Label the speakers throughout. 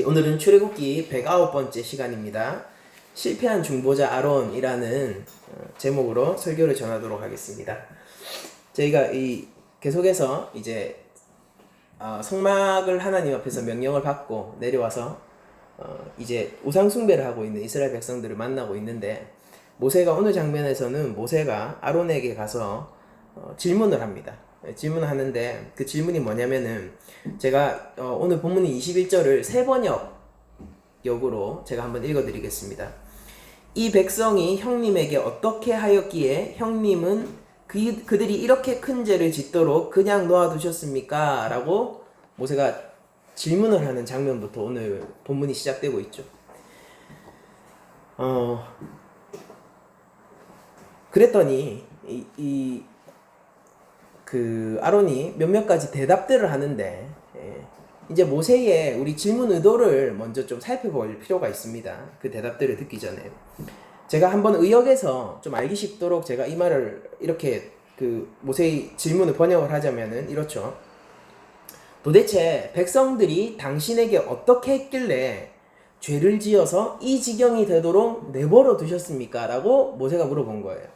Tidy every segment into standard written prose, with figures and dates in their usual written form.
Speaker 1: 오늘은 출애굽기 109번째 시간입니다. 실패한 중보자 아론이라는 제목으로 설교를 전하도록 하겠습니다. 저희가 계속해서 이제 성막을 하나님 앞에서 명령을 받고 내려와서 이제 우상 숭배를 하고 있는 이스라엘 백성들을 만나고 있는데, 모세가 오늘 장면에서는 모세가 아론에게 가서 질문을 합니다. 질문을 하는데, 그 질문이 뭐냐면은, 제가 오늘 본문인 21절을 세번역으로 제가 한번 읽어드리겠습니다. 이 백성이 형님에게 어떻게 하였기에 형님은 그들이 이렇게 큰 죄를 짓도록 그냥 놓아두셨습니까? 라고 모세가 질문을 하는 장면부터 오늘 본문이 시작되고 있죠. 그랬더니 아론이 몇몇 가지 대답들을 하는데, 이제 모세의 우리 질문 의도를 먼저 좀 살펴볼 필요가 있습니다. 그 대답들을 듣기 전에 제가 한번 의역에서 좀 알기 쉽도록 제가 이 말을 이렇게 모세의 질문을 번역을 하자면은 이렇죠. 도대체 백성들이 당신에게 어떻게 했길래 죄를 지어서 이 지경이 되도록 내버려 두셨습니까? 라고 모세가 물어본 거예요.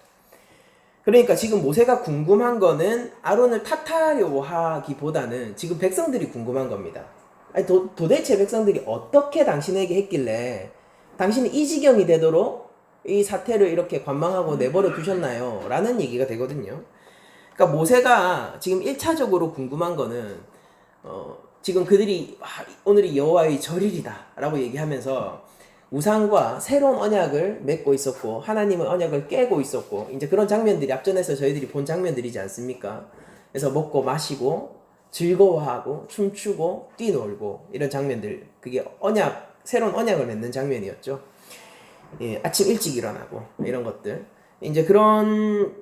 Speaker 1: 그러니까 지금 모세가 궁금한 거는 아론을 탓하려고 하기보다는 지금 백성들이 궁금한 겁니다. 아니, 도대체 백성들이 어떻게 당신에게 했길래 당신이 이 지경이 되도록 이 사태를 이렇게 관망하고 내버려 두셨나요? 라는 얘기가 되거든요. 그러니까 모세가 지금 1차적으로 궁금한 거는 지금 그들이 오늘이 여호와의 절일이다 라고 얘기하면서 우상과 새로운 언약을 맺고 있었고 하나님의 언약을 깨고 있었고, 이제 그런 장면들이 앞전에서 저희들이 본 장면들이지 않습니까? 그래서 먹고 마시고 즐거워하고 춤추고 뛰놀고 이런 장면들, 그게 새로운 언약을 맺는 장면이었죠. 예, 아침 일찍 일어나고 이런 것들, 이제 그런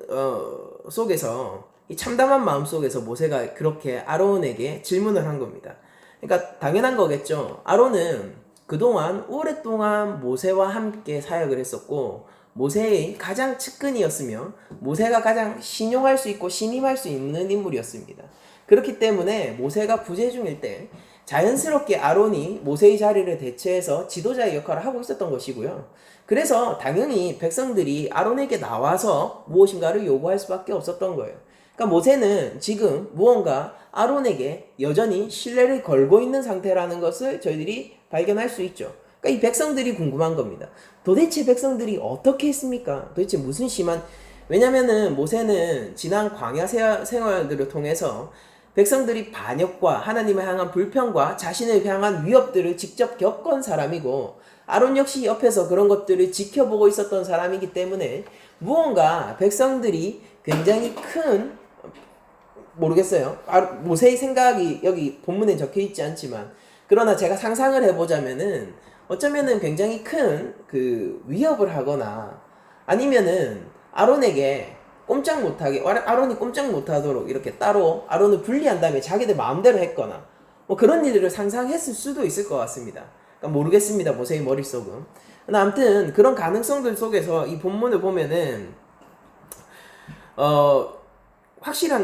Speaker 1: 속에서 이 참담한 마음 속에서 모세가 그렇게 아론에게 질문을 한 겁니다. 그러니까 당연한 거겠죠. 아론은 그동안 오랫동안 모세와 함께 사역을 했었고, 모세의 가장 측근이었으며 모세가 가장 신용할 수 있고 신임할 수 있는 인물이었습니다. 그렇기 때문에 모세가 부재 중일 때 자연스럽게 아론이 모세의 자리를 대체해서 지도자의 역할을 하고 있었던 것이고요. 그래서 당연히 백성들이 아론에게 나와서 무엇인가를 요구할 수밖에 없었던 거예요. 그러니까 모세는 지금 무언가 아론에게 여전히 신뢰를 걸고 있는 상태라는 것을 저희들이 발견할 수 있죠. 그러니까 이 백성들이 궁금한 겁니다. 도대체 백성들이 어떻게 했습니까? 도대체 무슨 심한, 왜냐면은 모세는 지난 광야 생활들을 통해서 백성들이 반역과 하나님을 향한 불평과 자신을 향한 위협들을 직접 겪은 사람이고, 아론 역시 옆에서 그런 것들을 지켜보고 있었던 사람이기 때문에 무언가 백성들이 굉장히 큰, 모르겠어요. 모세의 생각이 여기 본문에 적혀 있지 않지만, 그러나 제가 상상을 해보자면은 어쩌면은 굉장히 큰 위협을 하거나, 아니면은 아론에게 꼼짝 못하게, 아론이 꼼짝 못하도록 이렇게 따로 아론을 분리한 다음에 자기들 마음대로 했거나 뭐 그런 일들을 상상했을 수도 있을 것 같습니다. 그러니까 모르겠습니다, 모세의 머릿속은. 아무튼 그런 가능성들 속에서 이 본문을 보면은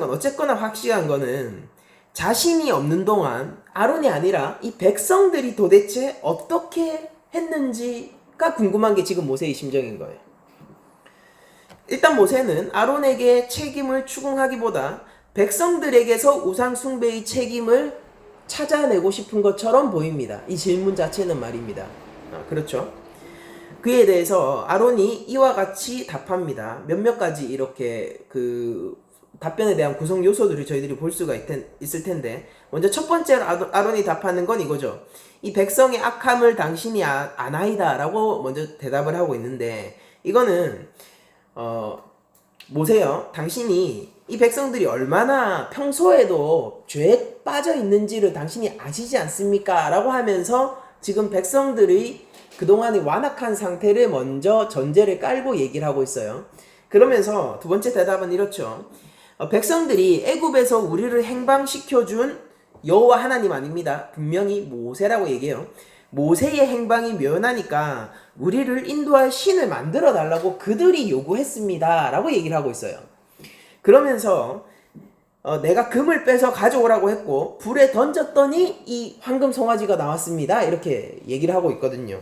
Speaker 1: 어쨌거나 확실한 거는 자신이 없는 동안 아론이 아니라 이 백성들이 도대체 어떻게 했는지가 궁금한 게 지금 모세의 심정인 거예요. 일단 모세는 아론에게 책임을 추궁하기보다 백성들에게서 우상 숭배의 책임을 찾아내고 싶은 것처럼 보입니다. 이 질문 자체는 말입니다. 그렇죠. 그에 대해서 아론이 이와 같이 답합니다. 몇몇 가지 이렇게 답변에 대한 구성 요소들을 저희들이 볼 수가 있을 텐데, 먼저 첫 번째로 아론이 답하는 건 이거죠. 이 백성의 악함을 당신이 아나이다 라고 먼저 대답을 하고 있는데, 이거는 모세요, 당신이 이 백성들이 얼마나 평소에도 죄에 빠져 있는지를 당신이 아시지 않습니까? 라고 하면서 지금 백성들의 그동안의 완악한 상태를 먼저 전제를 깔고 얘기를 하고 있어요. 그러면서 두 번째 대답은 이렇죠. 백성들이 애굽에서 우리를 행방시켜준 여호와 하나님 아닙니다. 분명히 모세라고 얘기해요. 모세의 행방이 묘연하니까 우리를 인도할 신을 만들어 달라고 그들이 요구했습니다 라고 얘기를 하고 있어요. 그러면서 내가 금을 빼서 가져오라고 했고 불에 던졌더니 이 황금 송아지가 나왔습니다. 이렇게 얘기를 하고 있거든요.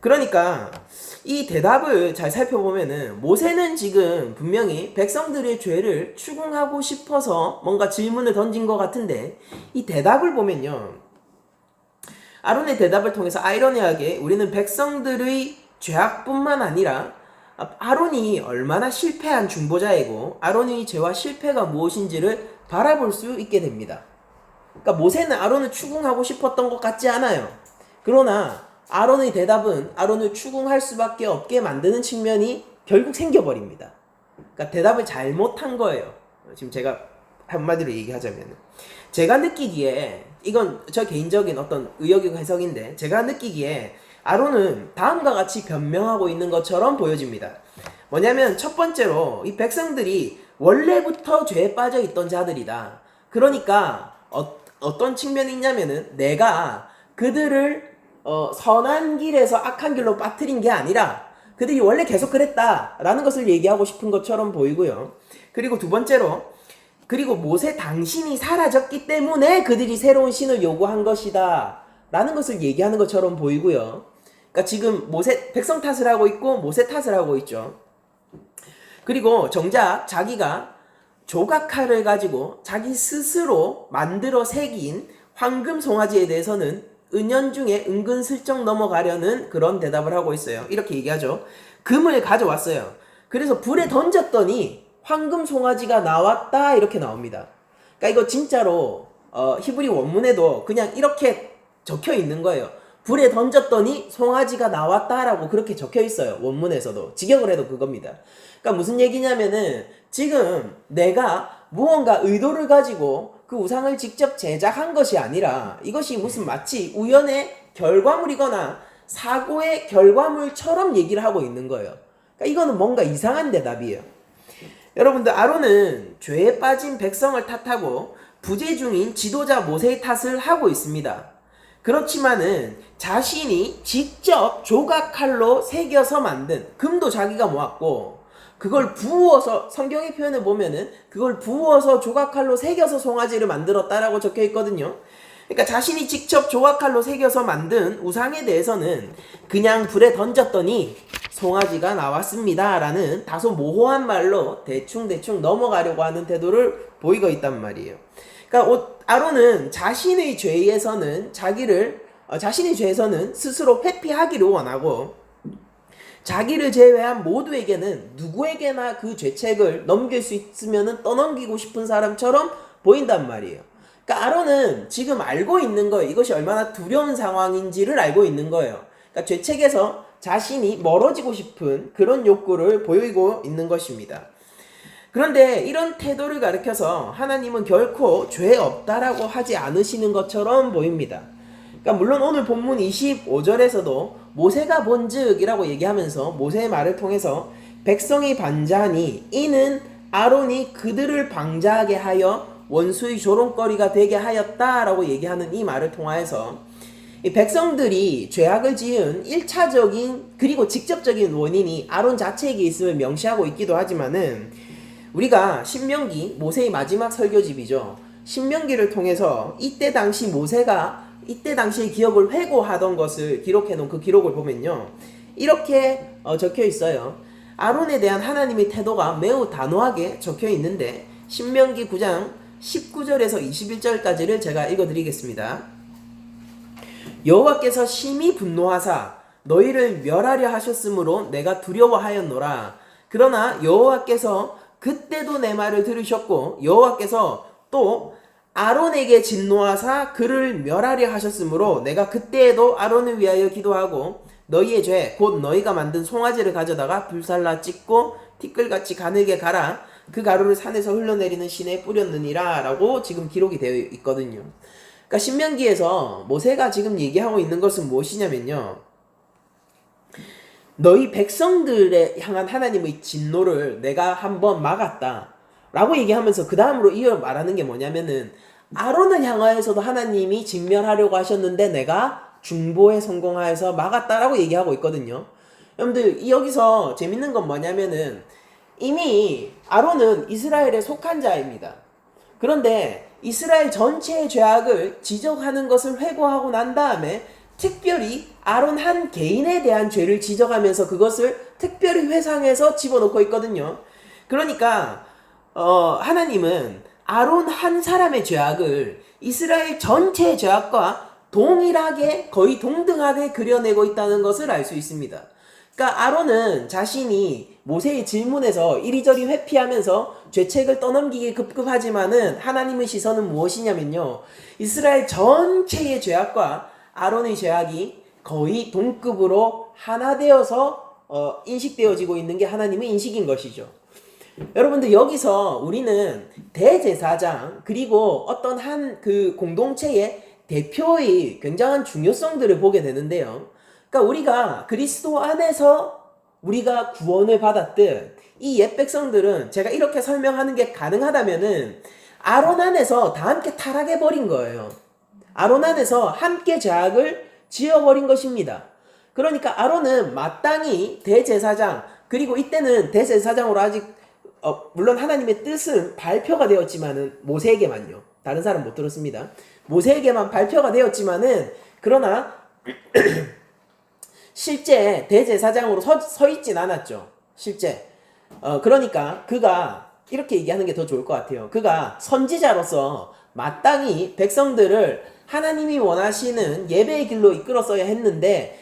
Speaker 1: 그러니까 이 대답을 잘 살펴보면은 모세는 지금 분명히 백성들의 죄를 추궁하고 싶어서 뭔가 질문을 던진 것 같은데 이 대답을 보면요. 아론의 대답을 통해서 아이러니하게 우리는 백성들의 죄악뿐만 아니라 아론이 얼마나 실패한 중보자이고 아론의 죄와 실패가 무엇인지를 바라볼 수 있게 됩니다. 그러니까 모세는 아론을 추궁하고 싶었던 것 같지 않아요. 그러나 아론의 대답은 아론을 추궁할 수밖에 없게 만드는 측면이 결국 생겨버립니다. 그러니까 대답을 잘못한 거예요. 지금 제가 한마디로 얘기하자면 제가 느끼기에 이건 저 개인적인 어떤 의역이고 해석인데 제가 느끼기에 아론은 다음과 같이 변명하고 있는 것처럼 보여집니다. 뭐냐면 첫 번째로 이 백성들이 원래부터 죄에 빠져 있던 자들이다. 그러니까 어떤 측면이 있냐면은 내가 그들을 선한 길에서 악한 길로 빠뜨린 게 아니라 그들이 원래 계속 그랬다라는 것을 얘기하고 싶은 것처럼 보이고요. 그리고 두 번째로 그리고 모세 당신이 사라졌기 때문에 그들이 새로운 신을 요구한 것이다 라는 것을 얘기하는 것처럼 보이고요. 그러니까 지금 모세 백성 탓을 하고 있고 모세 탓을 하고 있죠. 그리고 정작 자기가 조각칼을 가지고 자기 스스로 만들어 새긴 황금 송아지에 대해서는 은연중에 은근슬쩍 넘어가려는 그런 대답을 하고 있어요. 이렇게 얘기하죠. 금을 가져왔어요. 그래서 불에 던졌더니 황금 송아지가 나왔다 이렇게 나옵니다. 그러니까 이거 진짜로 히브리 원문에도 그냥 이렇게 적혀 있는 거예요. 불에 던졌더니 송아지가 나왔다라고 그렇게 적혀 있어요. 원문에서도. 직역을 해도 그겁니다. 그러니까 무슨 얘기냐면은 지금 내가 무언가 의도를 가지고 그 우상을 직접 제작한 것이 아니라 이것이 무슨 마치 우연의 결과물이거나 사고의 결과물처럼 얘기를 하고 있는 거예요. 그러니까 이거는 뭔가 이상한 대답이에요. 여러분들 아론은 죄에 빠진 백성을 탓하고 부재 중인 지도자 모세의 탓을 하고 있습니다. 그렇지만은 자신이 직접 조각칼로 새겨서 만든 금도 자기가 모았고 그걸 부어서 성경의 표현을 보면은 그걸 부어서 조각칼로 새겨서 송아지를 만들었다라고 적혀 있거든요. 그러니까 자신이 직접 조각칼로 새겨서 만든 우상에 대해서는 그냥 불에 던졌더니 송아지가 나왔습니다 라는 다소 모호한 말로 대충 넘어가려고 하는 태도를 보이고 있단 말이에요. 그러니까 아론은 자신의 죄에서는 자신의 죄에서는 스스로 회피하기를 원하고 자기를 제외한 모두에게는 누구에게나 그 죄책을 넘길 수 있으면 떠넘기고 싶은 사람처럼 보인단 말이에요. 그러니까 아론은 지금 알고 있는 거예요. 이것이 얼마나 두려운 상황인지를 알고 있는 거예요. 그러니까 죄책에서 자신이 멀어지고 싶은 그런 욕구를 보이고 있는 것입니다. 그런데 이런 태도를 가리켜서 하나님은 결코 죄 없다라고 하지 않으시는 것처럼 보입니다. 그러니까 물론 오늘 본문 25절에서도 모세가 본즉이라고 얘기하면서 모세의 말을 통해서 백성이 반자하니 이는 아론이 그들을 방자하게 하여 원수의 조롱거리가 되게 하였다라고 얘기하는 이 말을 통하여서 이 백성들이 죄악을 지은 1차적인 그리고 직접적인 원인이 아론 자체에게 있음을 명시하고 있기도 하지만은 우리가 신명기 모세의 마지막 설교집이죠. 신명기를 통해서 이때 당시 모세가 이때 당시의 기억을 회고하던 것을 기록해 놓은 그 기록을 보면요. 이렇게 적혀 있어요. 아론에 대한 하나님의 태도가 매우 단호하게 적혀 있는데 신명기 9장 19절에서 21절까지를 제가 읽어드리겠습니다. 여호와께서 심히 분노하사 너희를 멸하려 하셨으므로 내가 두려워하였노라. 그러나 여호와께서 그때도 내 말을 들으셨고 여호와께서 또 아론에게 진노하사 그를 멸하려 하셨으므로 내가 그때에도 아론을 위하여 기도하고 너희의 죄 곧 너희가 만든 송아지를 가져다가 불살라 찢고 티끌같이 가늘게 갈아 그 가루를 산에서 흘러내리는 신에 뿌렸느니라 라고 지금 기록이 되어 있거든요. 그러니까 신명기에서 모세가 지금 얘기하고 있는 것은 무엇이냐면요. 너희 백성들에 향한 하나님의 진노를 내가 한번 막았다 라고 얘기하면서 그 다음으로 이어 말하는 게 뭐냐면은 아론을 향하여서도 하나님이 진멸하려고 하셨는데 내가 중보에 성공하여서 막았다라고 얘기하고 있거든요. 여러분들 여기서 재밌는 건 뭐냐면은 이미 아론은 이스라엘에 속한 자입니다. 그런데 이스라엘 전체의 죄악을 지적하는 것을 회고하고 난 다음에 특별히 아론 한 개인에 대한 죄를 지적하면서 그것을 특별히 회상해서 집어넣고 있거든요. 그러니까 하나님은 아론 한 사람의 죄악을 이스라엘 전체의 죄악과 동일하게 거의 동등하게 그려내고 있다는 것을 알 수 있습니다. 그러니까 아론은 자신이 모세의 질문에서 이리저리 회피하면서 죄책을 떠넘기기 급급하지만은 하나님의 시선은 무엇이냐면요, 이스라엘 전체의 죄악과 아론의 죄악이 거의 동급으로 하나 되어서 인식되어지고 있는 게 하나님의 인식인 것이죠. 여러분들, 여기서 우리는 대제사장 그리고 어떤 한 그 공동체의 대표의 굉장한 중요성들을 보게 되는데요. 그러니까 우리가 그리스도 안에서 우리가 구원을 받았듯 이 옛 백성들은, 제가 이렇게 설명하는 게 가능하다면은 아론 안에서 다 함께 타락해 버린 거예요. 아론 안에서 함께 죄악을 지어버린 것입니다. 그러니까 아론은 마땅히 대제사장, 그리고 이때는 대제사장으로 아직 물론 하나님의 뜻은 발표가 되었지만은 모세에게만요. 다른 사람 못 들었습니다. 모세에게만 발표가 되었지만은 그러나 실제 대제사장으로 서 있진 않았죠. 실제. 그러니까 그가 이렇게 얘기하는 게 더 좋을 것 같아요. 그가 선지자로서 마땅히 백성들을 하나님이 원하시는 예배의 길로 이끌었어야 했는데,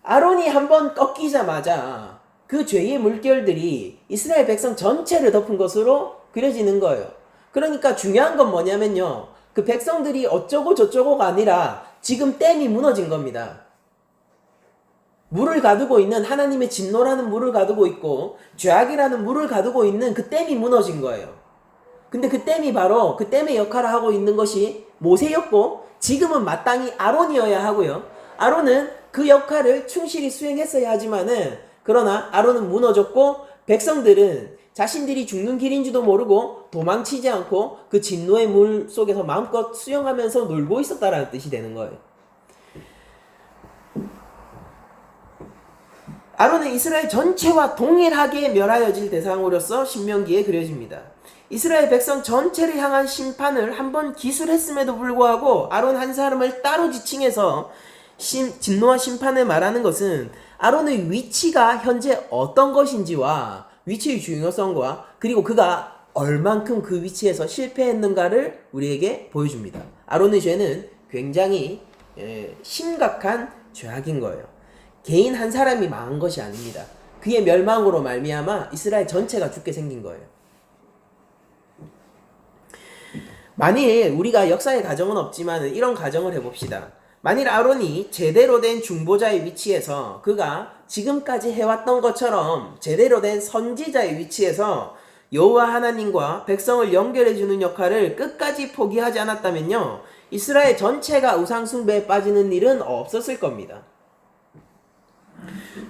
Speaker 1: 아론이 한번 꺾이자마자 그 죄의 물결들이 이스라엘 백성 전체를 덮은 것으로 그려지는 거예요. 그러니까 중요한 건 뭐냐면요, 그 백성들이 어쩌고 저쩌고가 아니라 지금 댐이 무너진 겁니다. 물을 가두고 있는, 하나님의 진노라는 물을 가두고 있고 죄악이라는 물을 가두고 있는 그 댐이 무너진 거예요. 근데 그 댐이 바로, 그 댐의 역할을 하고 있는 것이 모세였고 지금은 마땅히 아론이어야 하고요. 아론은 그 역할을 충실히 수행했어야 하지만은, 그러나 아론은 무너졌고 백성들은 자신들이 죽는 길인지도 모르고 도망치지 않고 그 진노의 물 속에서 마음껏 수영하면서 놀고 있었다라는 뜻이 되는 거예요. 아론은 이스라엘 전체와 동일하게 멸하여질 대상으로서 신명기에 그려집니다. 이스라엘 백성 전체를 향한 심판을 한번 기술했음에도 불구하고 아론 한 사람을 따로 지칭해서 진노와 심판을 말하는 것은 아론의 위치가 현재 어떤 것인지와 위치의 중요성과 그리고 그가 얼만큼 그 위치에서 실패했는가를 우리에게 보여줍니다. 아론의 죄는 굉장히 심각한 죄악인 거예요. 개인 한 사람이 망한 것이 아닙니다. 그의 멸망으로 말미암아 이스라엘 전체가 죽게 생긴 거예요. 만일 우리가 역사의 가정은 없지만 이런 가정을 해봅시다. 만일 아론이 제대로 된 중보자의 위치에서, 그가 지금까지 해왔던 것처럼 제대로 된 선지자의 위치에서 여호와 하나님과 백성을 연결해주는 역할을 끝까지 포기하지 않았다면요, 이스라엘 전체가 우상 숭배에 빠지는 일은 없었을 겁니다.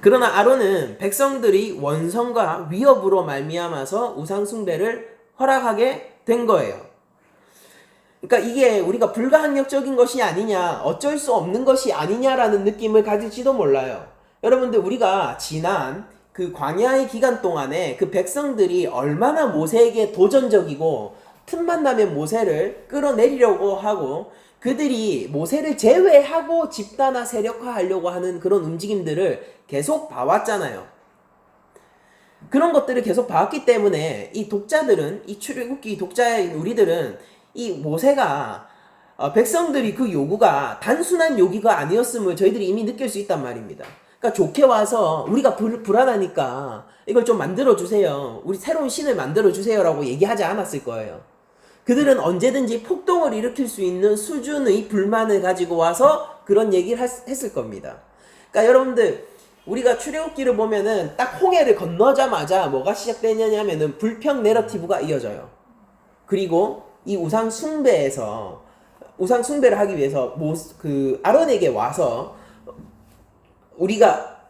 Speaker 1: 그러나 아론은 백성들이 원성과 위협으로 말미암아서 우상 숭배를 허락하게 된 거예요. 그러니까 이게 우리가 불가항력적인 것이 아니냐, 어쩔 수 없는 것이 아니냐라는 느낌을 가질지도 몰라요. 여러분들, 우리가 지난 그 광야의 기간 동안에 그 백성들이 얼마나 모세에게 도전적이고 틈만 나면 모세를 끌어내리려고 하고 그들이 모세를 제외하고 집단화 세력화하려고 하는 그런 움직임들을 계속 봐왔잖아요. 그런 것들을 계속 봐왔기 때문에 이 독자들은, 이 출애굽기 독자인 우리들은 이 모세가 백성들이 그 요구가 단순한 요구가 아니었음을 저희들이 이미 느낄 수 있단 말입니다. 그러니까 좋게 와서 우리가 불안하니까 이걸 좀 만들어주세요, 우리 새로운 신을 만들어주세요 라고 얘기하지 않았을 거예요. 그들은 언제든지 폭동을 일으킬 수 있는 수준의 불만을 가지고 와서 그런 얘기를 했을 겁니다. 그러니까 여러분들, 우리가 출애굽기를 보면은 딱 홍해를 건너자마자 뭐가 시작되냐면은 불평 내러티브가 이어져요. 그리고 이 우상 숭배를 하기 위해서 아론에게 와서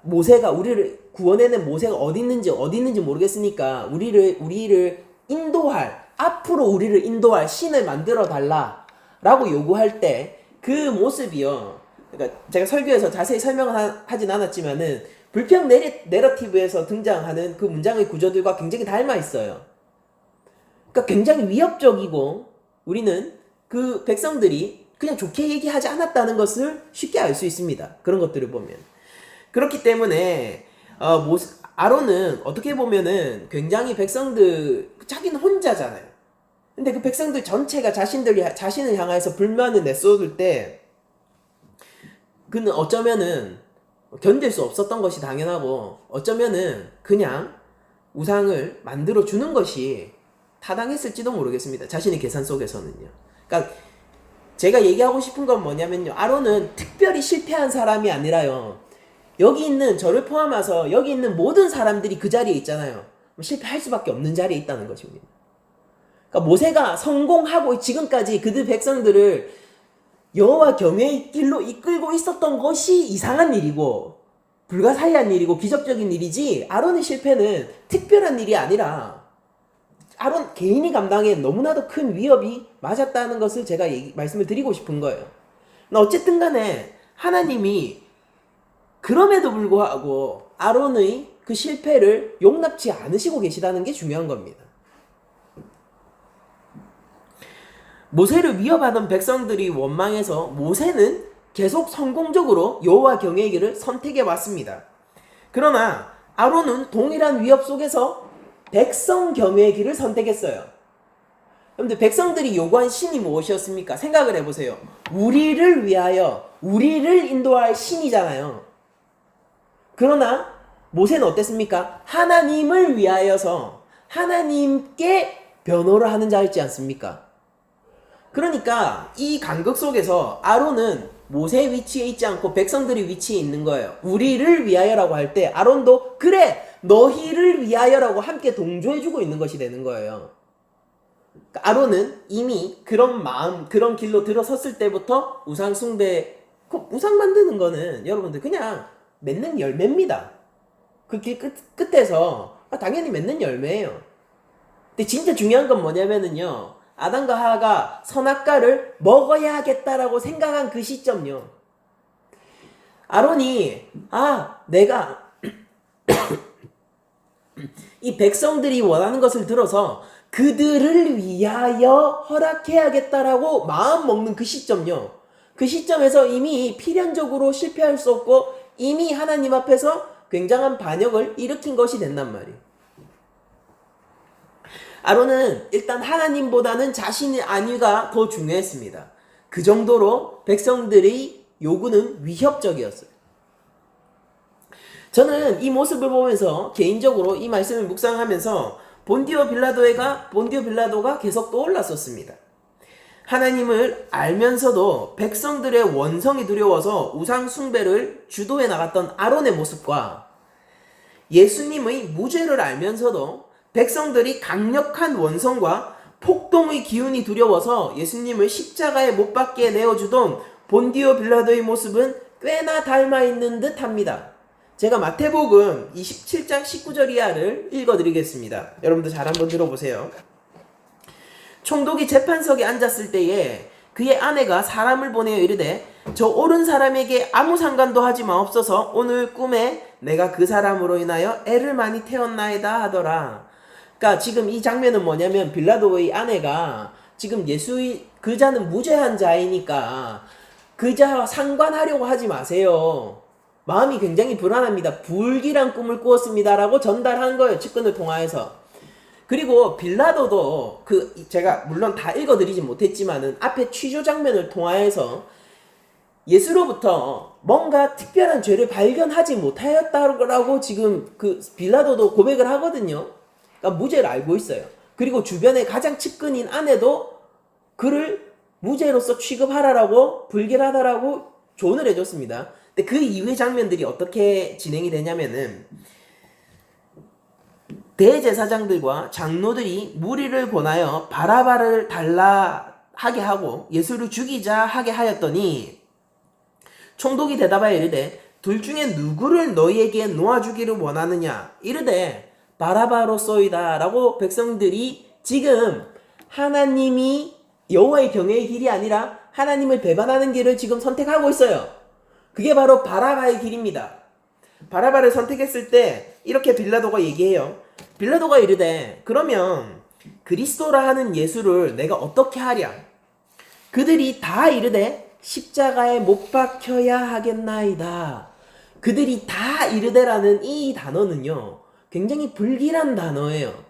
Speaker 1: 모세가 우리를 구원해낸 모세가 어디 있는지 모르겠으니까 우리를 인도할, 앞으로 우리를 인도할 신을 만들어 달라라고 요구할 때 그 모습이요. 그러니까 제가 설교에서 자세히 설명을 하진 않았지만은 불평 내러티브에서 등장하는 그 문장의 구조들과 굉장히 닮아 있어요. 그러니까 굉장히 위협적이고 우리는 그 백성들이 그냥 좋게 얘기하지 않았다는 것을 쉽게 알 수 있습니다. 그런 것들을 보면. 그렇기 때문에 아론은 어떻게 보면은 굉장히 자기는 혼자잖아요. 근데 그 백성들 전체가 자신을 향해서 불만을 내쏟을 때 그는 어쩌면은 견딜 수 없었던 것이 당연하고 어쩌면은 그냥 우상을 만들어 주는 것이 타당했을지도 모르겠습니다. 자신의 계산 속에서는요. 그러니까 제가 얘기하고 싶은 건 뭐냐면요. 아론은 특별히 실패한 사람이 아니라요. 여기 있는 저를 포함해서 여기 있는 모든 사람들이 그 자리에 있잖아요. 실패할 수밖에 없는 자리에 있다는 것입니다. 그러니까 모세가 성공하고 지금까지 그들 백성들을 여호와 경외의 길로 이끌고 있었던 것이 이상한 일이고 불가사의한 일이고 기적적인 일이지 아론의 실패는 특별한 일이 아니라 아론 개인이 감당해 너무나도 큰 위협이 맞았다는 것을 제가 말씀을 드리고 싶은 거예요. 어쨌든 간에 하나님이 그럼에도 불구하고 아론의 그 실패를 용납치 않으시고 계시다는 게 중요한 겁니다. 모세를 위협하던 백성들이 원망해서 모세는 계속 성공적으로 여호와 경외의 길을 선택해 왔습니다. 그러나 아론은 동일한 위협 속에서 백성 경외의 길을 선택했어요. 여러분들 백성들이 요구한 신이 무엇이었습니까? 생각을 해보세요. 우리를 위하여 우리를 인도할 신이잖아요. 그러나 모세는 어땠습니까? 하나님을 위하여서 하나님께 변호를 하는 자였지 않습니까? 그러니까 이 간극 속에서 아론은 모세 위치에 있지 않고 백성들이 위치에 있는 거예요. 우리를 위하여라고 할 때 아론도 그래 너희를 위하여라고 함께 동조해주고 있는 것이 되는 거예요. 그러니까 아론은 이미 그런 마음 그런 길로 들어섰을 때부터 우상 숭배 우상 만드는 거는 여러분들 그냥 맺는 열매입니다. 그 길 끝에서 당연히 맺는 열매예요. 근데 진짜 중요한 건 뭐냐면은요. 아담과 하와가 선악과를 먹어야겠다라고 생각한 그 시점요. 아론이 내가 이 백성들이 원하는 것을 들어서 그들을 위하여 허락해야겠다라고 마음 먹는 그 시점요. 그 시점에서 이미 필연적으로 실패할 수 없고 이미 하나님 앞에서 굉장한 반역을 일으킨 것이 된단 말이에요. 아론은 일단 하나님보다는 자신의 안위가 더 중요했습니다. 그 정도로 백성들의 요구는 위협적이었어요. 저는 이 모습을 보면서 개인적으로 이 말씀을 묵상하면서 본디오 빌라도가 계속 떠올랐었습니다. 하나님을 알면서도 백성들의 원성이 두려워서 우상 숭배를 주도해 나갔던 아론의 모습과 예수님의 무죄를 알면서도 백성들이 강력한 원성과 폭동의 기운이 두려워서 예수님을 십자가에 못 박게 내어주던 본디오 빌라도의 모습은 꽤나 닮아있는 듯 합니다. 제가 마태복음 27장 19절 이하를 읽어드리겠습니다. 여러분들 잘 한번 들어보세요. 총독이 재판석에 앉았을 때에 그의 아내가 사람을 보내어 이르되 저 옳은 사람에게 아무 상관도 하지 마옵소서 오늘 꿈에 내가 그 사람으로 인하여 애를 많이 태웠나이다 하더라. 그러니까 지금 이 장면은 뭐냐면 빌라도의 아내가 지금 그자는 무죄한 자이니까 그자와 상관하려고 하지 마세요. 마음이 굉장히 불안합니다. 불길한 꿈을 꾸었습니다라고 전달한 거예요. 측근을 통하여서. 그리고 빌라도도 제가 물론 다 읽어드리지 못했지만은 앞에 취조 장면을 통하여서 예수로부터 뭔가 특별한 죄를 발견하지 못하였다고 지금 빌라도도 고백을 하거든요. 그러니까 무죄를 알고 있어요. 그리고 주변에 가장 측근인 아내도 그를 무죄로서 취급하라라고 불길하다라고 조언을 해줬습니다. 근데 그 이후의 장면들이 어떻게 진행이 되냐면은 대제사장들과 장로들이 무리를 권하여 바라바를 달라 하게 하고 예수를 죽이자 하게 하였더니 총독이 대답하여 이르되 둘 중에 누구를 너희에게 놓아주기를 원하느냐 이르되 바라바로소이다 라고 백성들이 지금 하나님이 여호와의 경외의 길이 아니라 하나님을 배반하는 길을 지금 선택하고 있어요. 그게 바로 바라바의 길입니다. 바라바를 선택했을 때 이렇게 빌라도가 얘기해요. 빌라도가 이르되 그러면 그리스도라 하는 예수를 내가 어떻게 하랴? 그들이 다 이르되 십자가에 못 박혀야 하겠나이다. 그들이 다 이르되라는 이 단어는요, 굉장히 불길한 단어예요.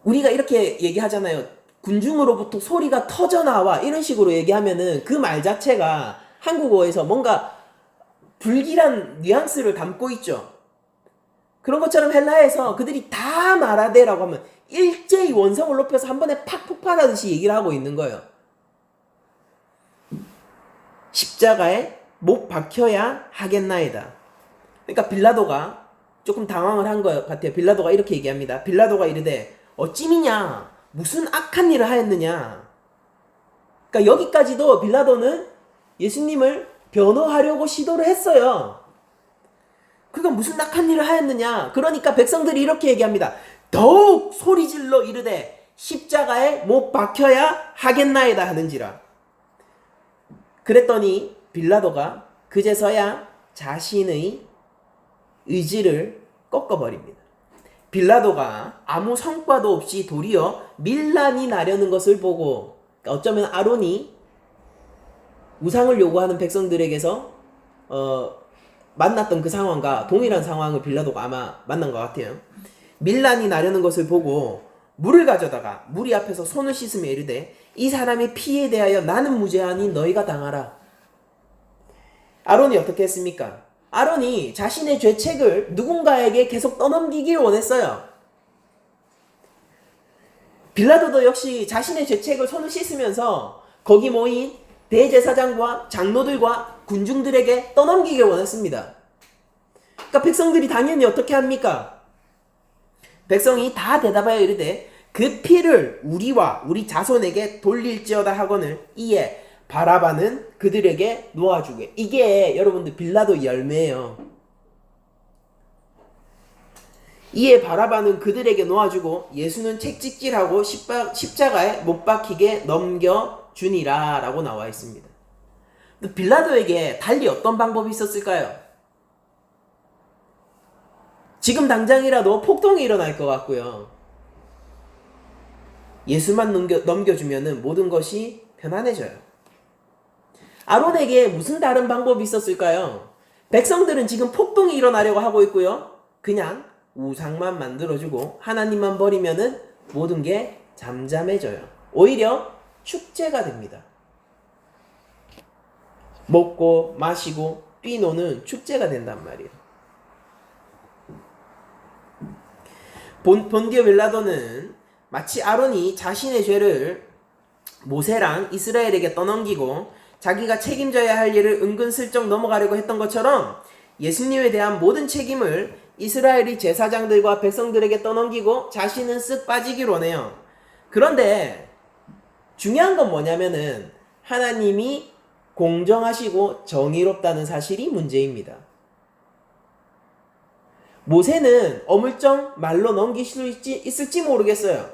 Speaker 1: 우리가 이렇게 얘기하잖아요. 군중으로부터 소리가 터져나와, 이런 식으로 얘기하면은 그 말 자체가 한국어에서 뭔가 불길한 뉘앙스를 담고 있죠. 그런 것처럼 헬라에서 그들이 다 말하되라고 하면 일제히 원성을 높여서 한 번에 팍 폭발하듯이 얘기를 하고 있는 거예요. 십자가에 못 박혀야 하겠나이다. 그러니까 빌라도가 조금 당황을 한 것 같아요. 빌라도가 이렇게 얘기합니다. 빌라도가 이르되 어찌미냐, 무슨 악한 일을 하였느냐. 그러니까 여기까지도 빌라도는 예수님을 변호하려고 시도를 했어요. 그가 무슨 악한 일을 하였느냐. 그러니까 백성들이 이렇게 얘기합니다. 더욱 소리질러 이르되 십자가에 못 박혀야 하겠나이다 하는지라. 그랬더니 빌라도가 그제서야 자신의 의지를 꺾어버립니다. 빌라도가 아무 성과도 없이 도리어 밀란이 나려는 것을 보고, 어쩌면 아론이 우상을 요구하는 백성들에게서 만났던 그 상황과 동일한 상황을 빌라도가 아마 만난 것 같아요. 밀란이 나려는 것을 보고 물을 가져다가 무리 앞에서 손을 씻으며 이르되 이 사람의 피에 대하여 나는 무죄하니 너희가 당하라. 아론이 어떻게 했습니까? 아론이 자신의 죄책을 누군가에게 계속 떠넘기길 원했어요. 빌라도도 역시 자신의 죄책을 손을 씻으면서 거기 모인 대제사장과 장로들과 군중들에게 떠넘기길 원했습니다. 그러니까 백성들이 당연히 어떻게 합니까? 백성이 다 대답하여 이르되 그 피를 우리와 우리 자손에게 돌릴지어다 하거늘 이에 바라바는 그들에게 놓아주게. 이게 여러분들 빌라도 열매예요. 이에 바라바는 그들에게 놓아주고 예수는 책찍질하고 십자가에 못 박히게 넘겨주니라 라고 나와 있습니다. 빌라도에게 달리 어떤 방법이 있었을까요? 지금 당장이라도 폭동이 일어날 것 같고요. 예수만 넘겨주면 모든 것이 편안해져요. 아론에게 무슨 다른 방법이 있었을까요? 백성들은 지금 폭동이 일어나려고 하고 있고요. 그냥 우상만 만들어주고 하나님만 버리면은 모든 게 잠잠해져요. 오히려 축제가 됩니다. 먹고 마시고 뛰노는 축제가 된단 말이에요. 본디오 빌라도는 마치 아론이 자신의 죄를 모세랑 이스라엘에게 떠넘기고 자기가 책임져야 할 일을 은근슬쩍 넘어가려고 했던 것처럼 예수님에 대한 모든 책임을 이스라엘의 제사장들과 백성들에게 떠넘기고 자신은 쓱 빠지길 원해요. 그런데 중요한 건 뭐냐면은 하나님이 공정하시고 정의롭다는 사실이 문제입니다. 모세는 어물쩡 말로 넘길 수 있을지 모르겠어요.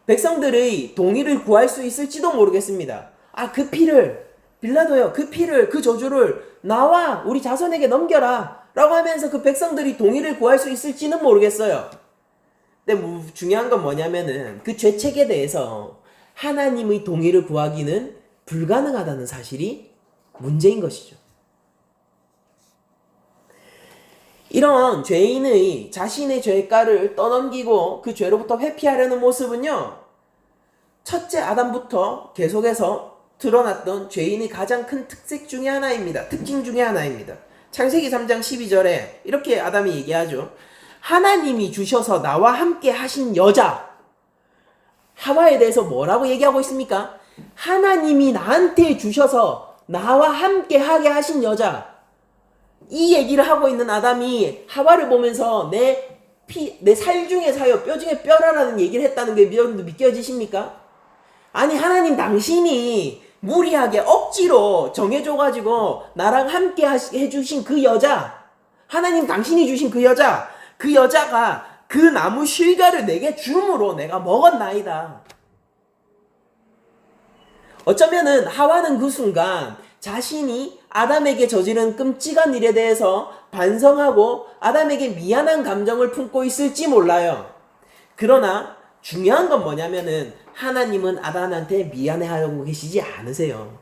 Speaker 1: 백성들의 동의를 구할 수 있을지도 모르겠습니다. 그 피를, 빌라도요, 그 피를, 그 저주를 나와 우리 자손에게 넘겨라 라고 하면서 그 백성들이 동의를 구할 수 있을지는 모르겠어요. 근데 중요한 건 뭐냐면은 그 죄책에 대해서 하나님의 동의를 구하기는 불가능하다는 사실이 문제인 것이죠. 이런 죄인의 자신의 죄가를 떠넘기고 그 죄로부터 회피하려는 모습은요, 첫째 아담부터 계속해서 드러났던 죄인의 가장 큰 특징 중에 하나입니다. 창세기 3장 12절에 이렇게 아담이 얘기하죠. 하나님이 주셔서 나와 함께 하신 여자. 하와에 대해서 뭐라고 얘기하고 있습니까? 하나님이 나한테 주셔서 나와 함께 하게 하신 여자. 이 얘기를 하고 있는 아담이 하와를 보면서 내 살 중에 사요, 뼈 중에 뼈라라는 얘기를 했다는 게 여러분들 믿겨지십니까? 아니, 하나님 당신이 무리하게 억지로 정해줘가지고 나랑 함께 해주신 그 여자, 하나님 당신이 주신 그 여자가 그 나무 실과를 내게 줌으로 내가 먹었나이다. 어쩌면은 하와는 그 순간 자신이 아담에게 저지른 끔찍한 일에 대해서 반성하고 아담에게 미안한 감정을 품고 있을지 몰라요. 그러나 중요한 건 뭐냐면은 하나님은 아담한테 미안해하고 계시지 않으세요.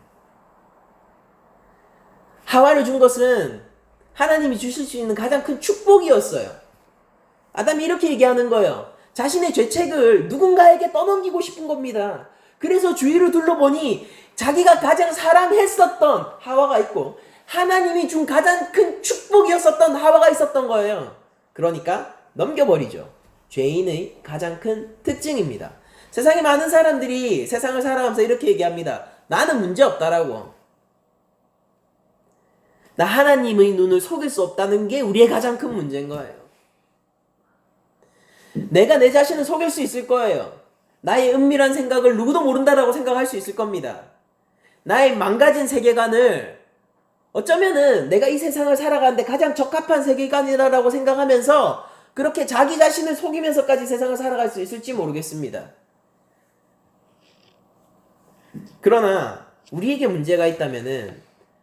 Speaker 1: 하와를 준 것은 하나님이 주실 수 있는 가장 큰 축복이었어요. 아담이 이렇게 얘기하는 거예요. 자신의 죄책을 누군가에게 떠넘기고 싶은 겁니다. 그래서 주위를 둘러보니 자기가 가장 사랑했었던 하와가 있고 하나님이 준 가장 큰 축복이었었던 하와가 있었던 거예요. 그러니까 넘겨버리죠. 죄인의 가장 큰 특징입니다. 세상에 많은 사람들이 세상을 살아가면서 이렇게 얘기합니다. 나는 문제 없다라고. 나 하나님의 눈을 속일 수 없다는 게 우리의 가장 큰 문제인 거예요. 내가 내 자신을 속일 수 있을 거예요. 나의 은밀한 생각을 누구도 모른다라고 생각할 수 있을 겁니다. 나의 망가진 세계관을 어쩌면은 내가 이 세상을 살아가는데 가장 적합한 세계관이라고 생각하면서 그렇게 자기 자신을 속이면서까지 세상을 살아갈 수 있을지 모르겠습니다. 그러나 우리에게 문제가 있다면은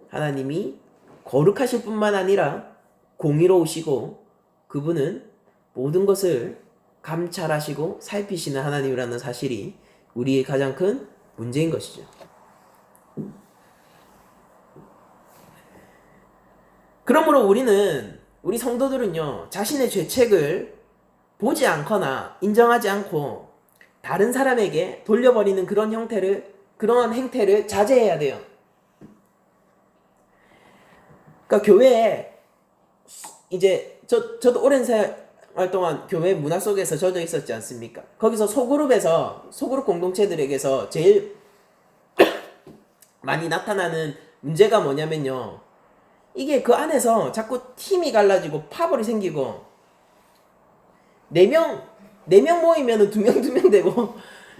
Speaker 1: 하나님이 거룩하실 뿐만 아니라 공의로우시고 그분은 모든 것을 감찰하시고 살피시는 하나님이라는 사실이 우리의 가장 큰 문제인 것이죠. 그러므로 우리 성도들은요, 자신의 죄책을 보지 않거나 인정하지 않고 다른 사람에게 돌려버리는 그런 행태를 자제해야 돼요. 그러니까 교회에 이제 저도 오랜 생활 동안 교회 문화 속에서 젖어 있었지 않습니까? 거기서 소그룹 공동체들에게서 제일 많이 나타나는 문제가 뭐냐면요. 이게 그 안에서 자꾸 팀이 갈라지고 파벌이 생기고 4명 모이면은 2명 되고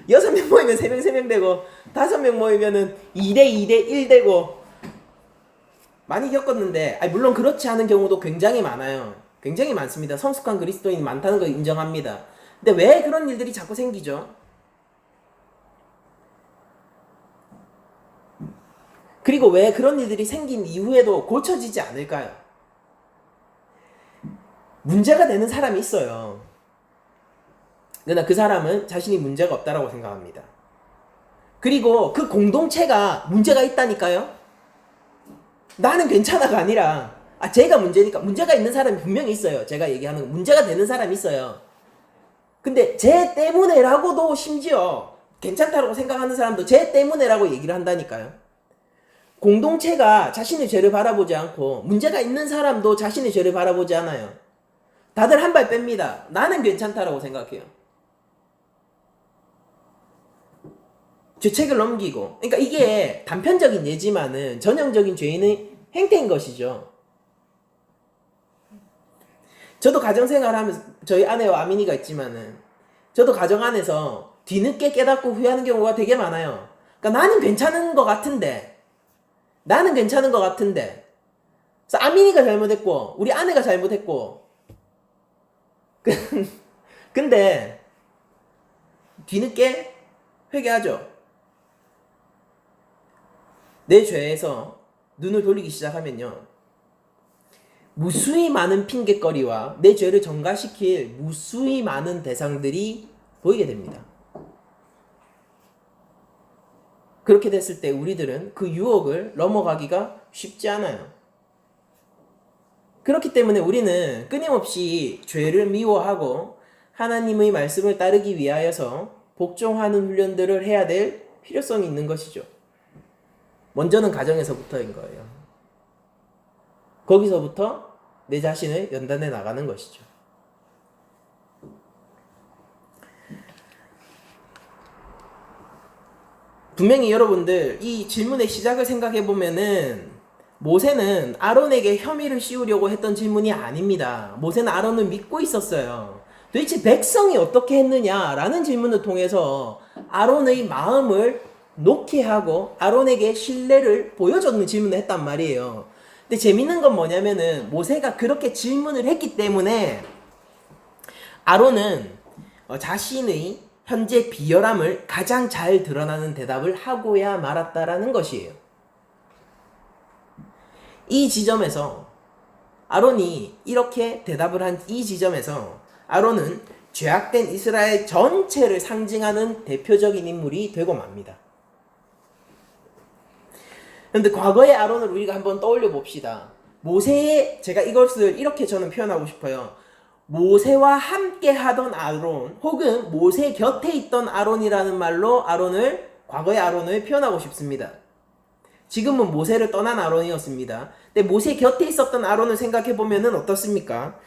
Speaker 1: 6명 모이면 3명 되고 5명 모이면은 2대1 되고 많이 겪었는데 물론 그렇지 않은 경우도 굉장히 많아요. 굉장히 많습니다. 성숙한 그리스도인이 많다는 거 인정합니다. 근데 왜 그런 일들이 자꾸 생기죠? 그리고 왜 그런 일들이 생긴 이후에도 고쳐지지 않을까요? 문제가 되는 사람이 있어요. 그러나 그 사람은 자신이 문제가 없다라고 생각합니다. 그리고 그 공동체가 문제가 있다니까요? 나는 괜찮아가 아니라 제가 문제니까. 문제가 있는 사람이 분명히 있어요. 제가 얘기하는 거. 문제가 되는 사람이 있어요. 근데 쟤 때문에라고도 심지어 괜찮다고 생각하는 사람도 쟤 때문에라고 얘기를 한다니까요. 공동체가 자신의 죄를 바라보지 않고 문제가 있는 사람도 자신의 죄를 바라보지 않아요. 다들 한 발 뺍니다. 나는 괜찮다라고 생각해요. 죄책을 넘기고. 그러니까 이게 단편적인 예지만은 전형적인 죄인의 행태인 것이죠. 저도 가정생활하면서 저희 아내와 아민이가 있지만은 저도 가정 안에서 뒤늦게 깨닫고 후회하는 경우가 되게 많아요. 그러니까 나는 괜찮은 것 같은데 그래서 아민이가 잘못했고 우리 아내가 잘못했고 근데 뒤늦게 회개하죠. 내 죄에서 눈을 돌리기 시작하면요, 무수히 많은 핑곗거리와 내 죄를 전가시킬 무수히 많은 대상들이 보이게 됩니다. 그렇게 됐을 때 우리들은 그 유혹을 넘어가기가 쉽지 않아요. 그렇기 때문에 우리는 끊임없이 죄를 미워하고 하나님의 말씀을 따르기 위하여서 복종하는 훈련들을 해야 될 필요성이 있는 것이죠. 먼저는 가정에서부터인 거예요. 거기서부터 내 자신을 연단해 나가는 것이죠. 분명히 여러분들 이 질문의 시작을 생각해 보면은 모세는 아론에게 혐의를 씌우려고 했던 질문이 아닙니다. 모세는 아론을 믿고 있었어요. 도대체 백성이 어떻게 했느냐라는 질문을 통해서 아론의 마음을 놓게 하고 아론에게 신뢰를 보여주는 질문을 했단 말이에요. 근데 재밌는 건 뭐냐면은 모세가 그렇게 질문을 했기 때문에 아론은 자신의 현재 비열함을 가장 잘 드러나는 대답을 하고야 말았다라는 것이에요. 이 지점에서 아론이 이렇게 대답을 한 이 지점에서 아론은 죄악된 이스라엘 전체를 상징하는 대표적인 인물이 되고 맙니다. 그런데 과거의 아론을 우리가 한번 떠올려 봅시다. 모세의, 제가 이것을 이렇게 저는 표현하고 싶어요. 모세와 함께 하던 아론, 혹은 모세 곁에 있던 아론이라는 말로 아론을, 과거의 아론을 표현하고 싶습니다. 지금은 모세를 떠난 아론이었습니다. 근데 모세 곁에 있었던 아론을 생각해 보면은 어떻습니까?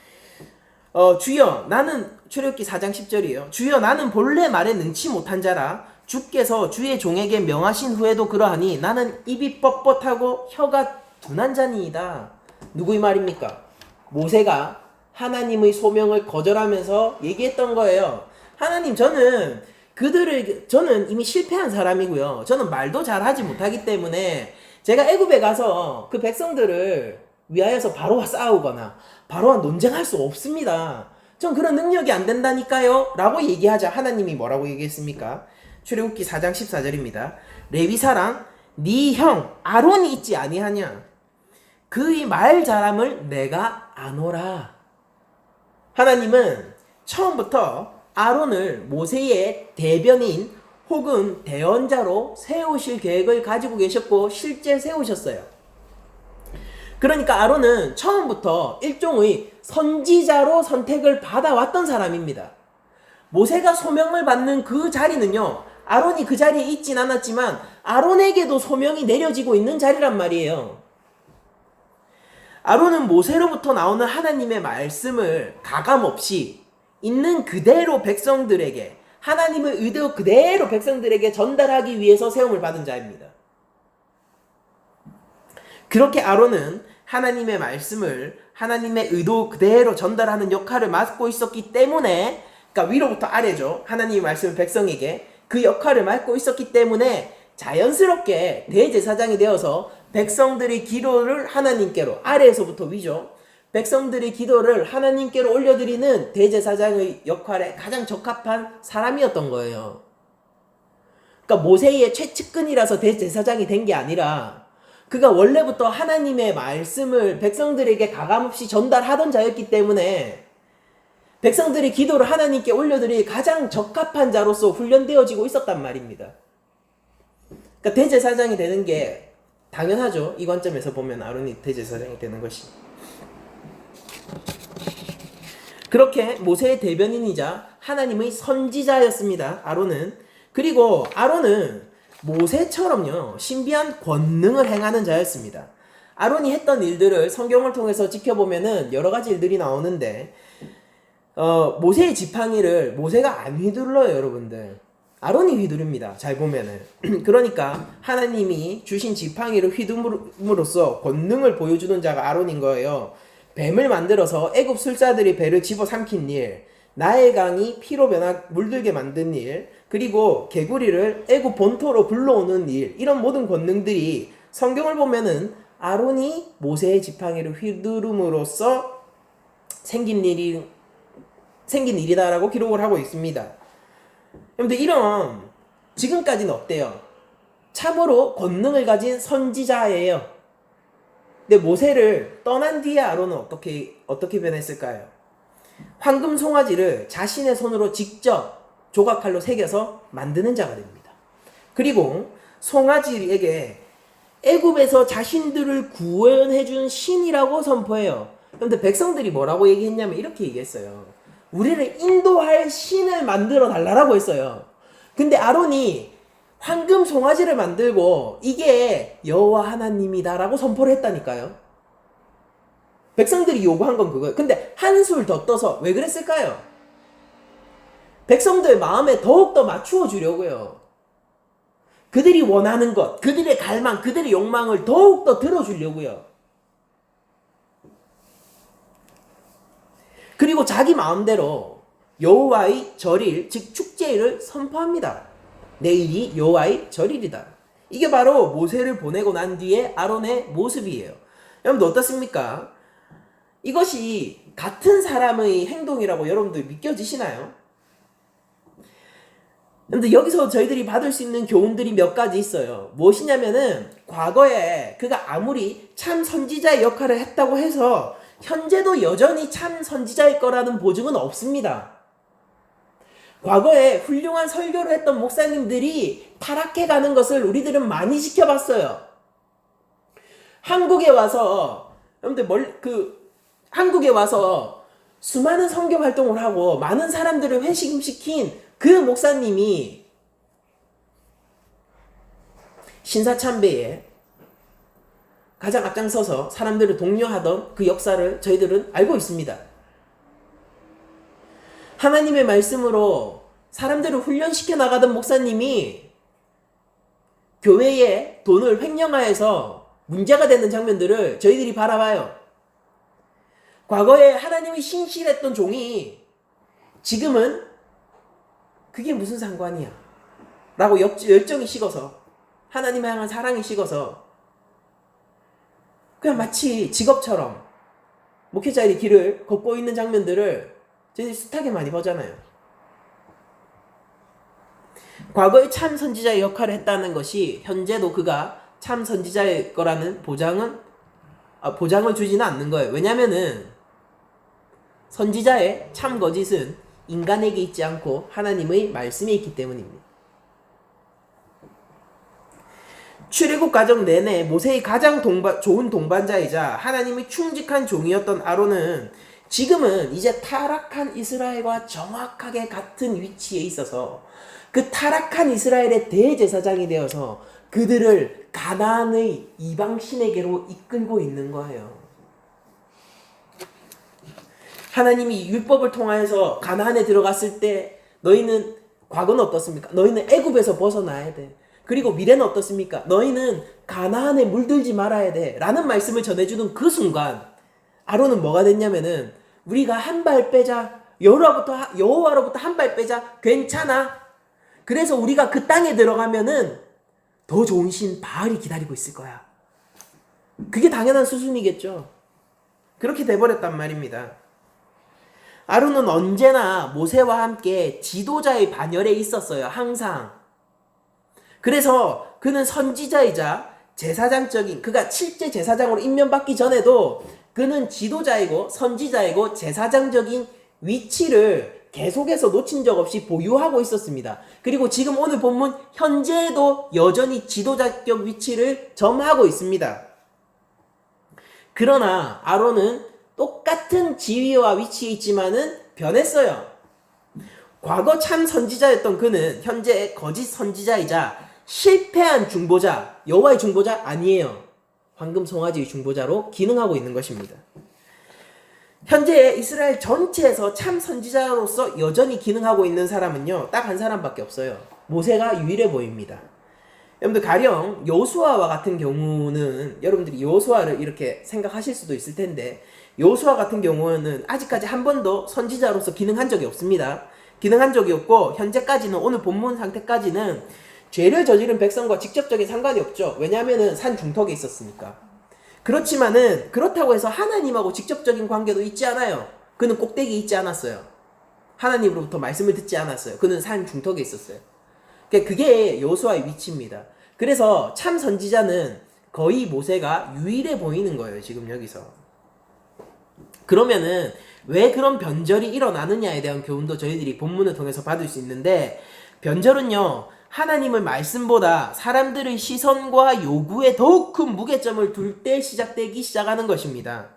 Speaker 1: 주여 나는, 출애굽기 4장 10절이에요. 주여 나는 본래 말에 능치 못한 자라 주께서 주의 종에게 명하신 후에도 그러하니 나는 입이 뻣뻣하고 혀가 둔한 자니이다. 누구의 말입니까? 모세가 하나님의 소명을 거절하면서 얘기했던 거예요. 하나님, 저는 이미 실패한 사람이고요. 저는 말도 잘하지 못하기 때문에 제가 애굽에 가서 그 백성들을 위하여서 바로와 싸우거나 바로와 논쟁할 수 없습니다. 전 그런 능력이 안 된다니까요 라고 얘기하자 하나님이 뭐라고 얘기했습니까? 출애굽기 4장 14절입니다. 레위사랑 네 형 아론이 있지 아니하냐? 그의 말 잘함을 내가 아노라. 하나님은 처음부터 아론을 모세의 대변인 혹은 대언자로 세우실 계획을 가지고 계셨고 실제 세우셨어요. 그러니까 아론은 처음부터 일종의 선지자로 선택을 받아왔던 사람입니다. 모세가 소명을 받는 그 자리는요, 아론이 그 자리에 있진 않았지만 아론에게도 소명이 내려지고 있는 자리란 말이에요. 아론은 모세로부터 나오는 하나님의 말씀을 가감없이 있는 그대로 백성들에게, 하나님의 의도 그대로 백성들에게 전달하기 위해서 세움을 받은 자입니다. 그렇게 아론은 하나님의 말씀을 하나님의 의도 그대로 전달하는 역할을 맡고 있었기 때문에, 그러니까 위로부터 아래죠. 하나님의 말씀을 백성에게 그 역할을 맡고 있었기 때문에 자연스럽게 대제사장이 되어서 백성들의 기도를 하나님께로, 아래에서부터 위죠, 백성들의 기도를 하나님께로 올려드리는 대제사장의 역할에 가장 적합한 사람이었던 거예요. 그러니까 모세의 최측근이라서 대제사장이 된 게 아니라 그가 원래부터 하나님의 말씀을 백성들에게 가감없이 전달하던 자였기 때문에 백성들의 기도를 하나님께 올려드릴 가장 적합한 자로서 훈련되어지고 있었단 말입니다. 그러니까 대제사장이 되는 게 당연하죠. 이 관점에서 보면 아론이 대제사장이 되는 것이. 그렇게 모세의 대변인이자 하나님의 선지자였습니다. 아론은. 그리고 아론은 모세처럼요, 신비한 권능을 행하는 자였습니다. 아론이 했던 일들을 성경을 통해서 지켜보면은 여러 가지 일들이 나오는데, 모세의 지팡이를 모세가 안 휘둘러요, 여러분들. 아론이 휘두릅니다. 잘 보면은. 그러니까 하나님이 주신 지팡이를 휘두름으로써 권능을 보여주는 자가 아론인 거예요. 뱀을 만들어서 애굽 술사들이 배를 집어삼킨 일, 나일 강이 피로 물들게 만든 일, 그리고 개구리를 애굽 본토로 불러오는 일, 이런 모든 권능들이 성경을 보면은 아론이 모세의 지팡이를 휘두름으로써 생긴 일이다라고 기록을 하고 있습니다. 여러분들, 이런, 지금까지는 어때요? 참으로 권능을 가진 선지자예요. 근데 모세를 떠난 뒤에 아론은 어떻게 변했을까요? 황금 송아지를 자신의 손으로 직접 조각칼로 새겨서 만드는 자가 됩니다. 그리고 송아지에게 애굽에서 자신들을 구원해준 신이라고 선포해요. 그런데 백성들이 뭐라고 얘기했냐면 이렇게 얘기했어요. 우리를 인도할 신을 만들어 달라고 했어요. 근데 아론이 황금 송아지를 만들고 이게 여호와 하나님이다라고 선포를 했다니까요. 백성들이 요구한 건 그거예요. 근데 한술 더 떠서 왜 그랬을까요? 백성들 마음에 더욱더 맞추어 주려고요. 그들이 원하는 것, 그들의 갈망, 그들의 욕망을 더욱더 들어주려고요. 그리고 자기 마음대로 여호와의 절일, 즉 축제일을 선포합니다. 내일이 여호와의 절일이다. 이게 바로 모세를 보내고 난 뒤에 아론의 모습이에요. 여러분들 어떻습니까? 이것이 같은 사람의 행동이라고 여러분들 믿겨지시나요? 근데 여기서 저희들이 받을 수 있는 교훈들이 몇 가지 있어요. 무엇이냐면은 과거에 그가 아무리 참 선지자의 역할을 했다고 해서 현재도 여전히 참 선지자일 거라는 보증은 없습니다. 과거에 훌륭한 설교를 했던 목사님들이 타락해가는 것을 우리들은 많이 지켜봤어요. 한국에 와서 여러분들 한국에 와서 수많은 선교 활동을 하고 많은 사람들을 회심시킨 그 목사님이 신사참배에 가장 앞장서서 사람들을 독려하던 그 역사를 저희들은 알고 있습니다. 하나님의 말씀으로 사람들을 훈련시켜 나가던 목사님이 교회의 돈을 횡령하여서 문제가 되는 장면들을 저희들이 바라봐요. 과거에 하나님이 신실했던 종이 지금은 그게 무슨 상관이야 라고 열정이 식어서, 하나님을 향한 사랑이 식어서 그냥 마치 직업처럼 목회자의 길을 걷고 있는 장면들을 저희들이 숱하게 많이 보잖아요. 과거에 참 선지자의 역할을 했다는 것이 현재도 그가 참 선지자일 거라는 보장을 주지는 않는 거예요. 왜냐면은 선지자의 참 거짓은 인간에게 있지 않고 하나님의 말씀에 있기 때문입니다. 출애굽 과정 내내 모세의 가장 좋은 동반자이자 하나님의 충직한 종이었던 아론은 지금은 이제 타락한 이스라엘과 정확하게 같은 위치에 있어서 그 타락한 이스라엘의 대제사장이 되어서 그들을 가나안의 이방신에게로 이끌고 있는 거예요. 하나님이 율법을 통하여서 가나안에 들어갔을 때 너희는 과거는 어떻습니까? 너희는 애굽에서 벗어나야 돼. 그리고 미래는 어떻습니까? 너희는 가나안에 물들지 말아야 돼 라는 말씀을 전해주는 그 순간 아론은 뭐가 됐냐면은 우리가 한 발 빼자, 여호와로부터 한 발 빼자, 괜찮아. 그래서 우리가 그 땅에 들어가면은 더 좋은 신 바알이 기다리고 있을 거야. 그게 당연한 수순이겠죠. 그렇게 돼버렸단 말입니다. 아론은 언제나 모세와 함께 지도자의 반열에 있었어요. 항상. 그래서 그는 선지자이자 제사장적인, 그가 실제 제사장으로 임명받기 전에도 그는 지도자이고 선지자이고 제사장적인 위치를 계속해서 놓친 적 없이 보유하고 있었습니다. 그리고 지금 오늘 본문 현재에도 여전히 지도자격 위치를 점하고 있습니다. 그러나 아론은 똑같은 지위와 위치에 있지만은 변했어요. 과거 참 선지자였던 그는 현재 거짓 선지자이자 실패한 중보자, 여호와의 중보자 아니에요. 황금 송아지의 중보자로 기능하고 있는 것입니다. 현재 이스라엘 전체에서 참 선지자로서 여전히 기능하고 있는 사람은요, 딱 한 사람밖에 없어요. 모세가 유일해 보입니다. 여러분들 가령 여호수아와 같은 경우는 여러분들이 여호수아를 이렇게 생각하실 수도 있을 텐데, 여호수아 같은 경우는 아직까지 한 번도 선지자로서 기능한 적이 없습니다. 기능한 적이 없고 현재까지는, 오늘 본문 상태까지는 죄를 저지른 백성과 직접적인 상관이 없죠. 왜냐하면 산 중턱에 있었으니까. 그렇지만은 그렇다고 해서 하나님하고 직접적인 관계도 있지 않아요. 그는 꼭대기에 있지 않았어요. 하나님으로부터 말씀을 듣지 않았어요. 그는 산 중턱에 있었어요. 그게 여호수아의 위치입니다. 그래서 참 선지자는 거의 모세가 유일해 보이는 거예요. 지금 여기서. 그러면은 왜 그런 변절이 일어나느냐에 대한 교훈도 저희들이 본문을 통해서 받을 수 있는데, 변절은요, 하나님의 말씀보다 사람들의 시선과 요구에 더욱 큰 무게점을 둘 때 시작되기 시작하는 것입니다.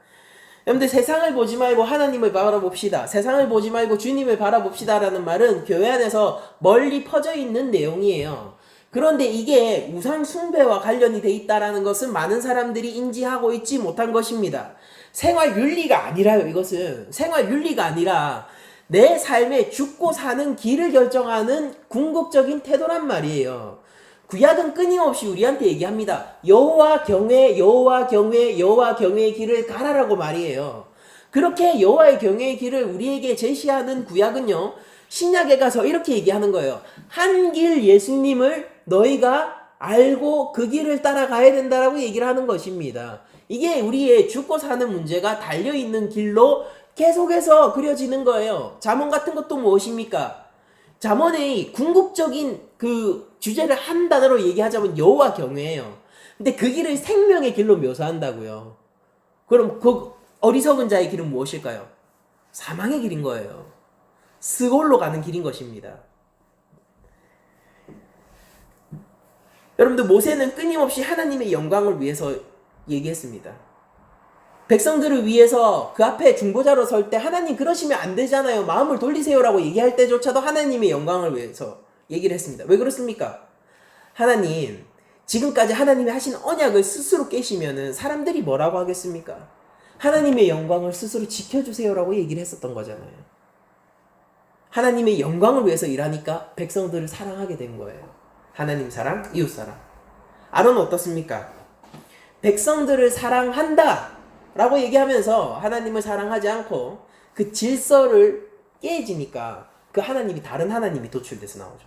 Speaker 1: 여러분들 세상을 보지 말고 하나님을 바라봅시다. 세상을 보지 말고 주님을 바라봅시다 라는 말은 교회 안에서 멀리 퍼져 있는 내용이에요. 그런데 이게 우상 숭배와 관련이 돼 있다라는 것은 많은 사람들이 인지하고 있지 못한 것입니다. 생활 윤리가 아니라요. 이것은 생활 윤리가 아니라 내 삶에 죽고 사는 길을 결정하는 궁극적인 태도란 말이에요. 구약은 끊임없이 우리한테 얘기합니다. 여호와 경외, 여호와 경외, 여호와 경외의 길을 가라라고 말이에요. 그렇게 여호와의 경외의 길을 우리에게 제시하는 구약은요, 신약에 가서 이렇게 얘기하는 거예요. 한 길 예수님을 너희가 알고 그 길을 따라가야 된다라고 얘기를 하는 것입니다. 이게 우리의 죽고 사는 문제가 달려있는 길로 계속해서 그려지는 거예요. 잠언 같은 것도 무엇입니까? 잠언의 궁극적인 그 주제를 한 단어로 얘기하자면 여호와 경외예요. 근데 그 길을 생명의 길로 묘사한다고요. 그럼 그 어리석은 자의 길은 무엇일까요? 사망의 길인 거예요. 스골로 가는 길인 것입니다. 여러분들, 모세는 끊임없이 하나님의 영광을 위해서 얘기했습니다. 백성들을 위해서 그 앞에 중보자로 설 때 하나님 그러시면 안 되잖아요. 마음을 돌리세요라고 얘기할 때조차도 하나님의 영광을 위해서 얘기를 했습니다. 왜 그렇습니까? 하나님, 지금까지 하나님이 하신 언약을 스스로 깨시면은 사람들이 뭐라고 하겠습니까? 하나님의 영광을 스스로 지켜주세요라고 얘기를 했었던 거잖아요. 하나님의 영광을 위해서 일하니까 백성들을 사랑하게 된 거예요. 하나님 사랑, 이웃 사랑. 아론은 어떻습니까? 백성들을 사랑한다 라고 얘기하면서 하나님을 사랑하지 않고 그 질서를 깨지니까 그 하나님이 다른 하나님이 도출돼서 나오죠.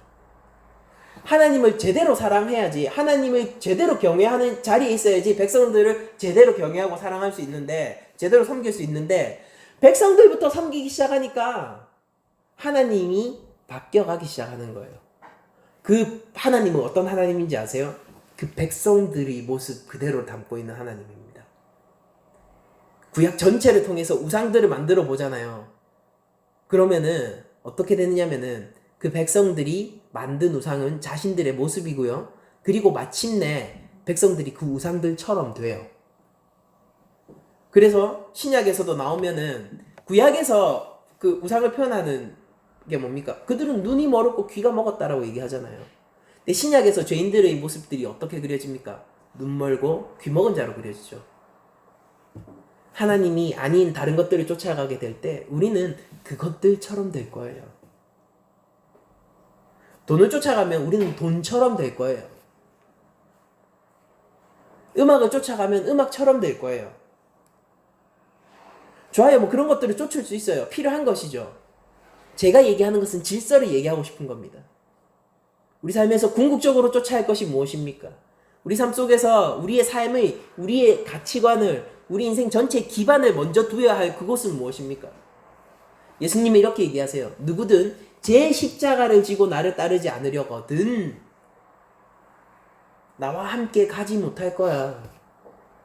Speaker 1: 하나님을 제대로 사랑해야지, 하나님을 제대로 경외하는 자리에 있어야지 백성들을 제대로 경외하고 사랑할 수 있는데, 제대로 섬길 수 있는데, 백성들부터 섬기기 시작하니까 하나님이 바뀌어가기 시작하는 거예요. 그 하나님은 어떤 하나님인지 아세요? 그 백성들의 모습 그대로 담고 있는 하나님입니다. 구약 전체를 통해서 우상들을 만들어 보잖아요. 그러면은 어떻게 되느냐면은 그 백성들이 만든 우상은 자신들의 모습이고요. 그리고 마침내 백성들이 그 우상들처럼 돼요. 그래서 신약에서도 나오면은 구약에서 그 우상을 표현하는 게 뭡니까? 그들은 눈이 멀었고 귀가 먹었다라고 얘기하잖아요. 근데 신약에서 죄인들의 모습들이 어떻게 그려집니까? 눈 멀고 귀 먹은 자로 그려지죠. 하나님이 아닌 다른 것들을 쫓아가게 될 때 우리는 그것들처럼 될 거예요. 돈을 쫓아가면 우리는 돈처럼 될 거예요. 음악을 쫓아가면 음악처럼 될 거예요. 좋아요. 뭐 그런 것들을 쫓을 수 있어요. 필요한 것이죠. 제가 얘기하는 것은 질서를 얘기하고 싶은 겁니다. 우리 삶에서 궁극적으로 쫓아야 할 것이 무엇입니까? 우리 삶 속에서 우리의 삶의, 우리의 가치관을, 우리 인생 전체의 기반을 먼저 두어야 할 그것은 무엇입니까? 예수님이 이렇게 얘기하세요. 누구든 제 십자가를 지고 나를 따르지 않으려거든 나와 함께 가지 못할 거야.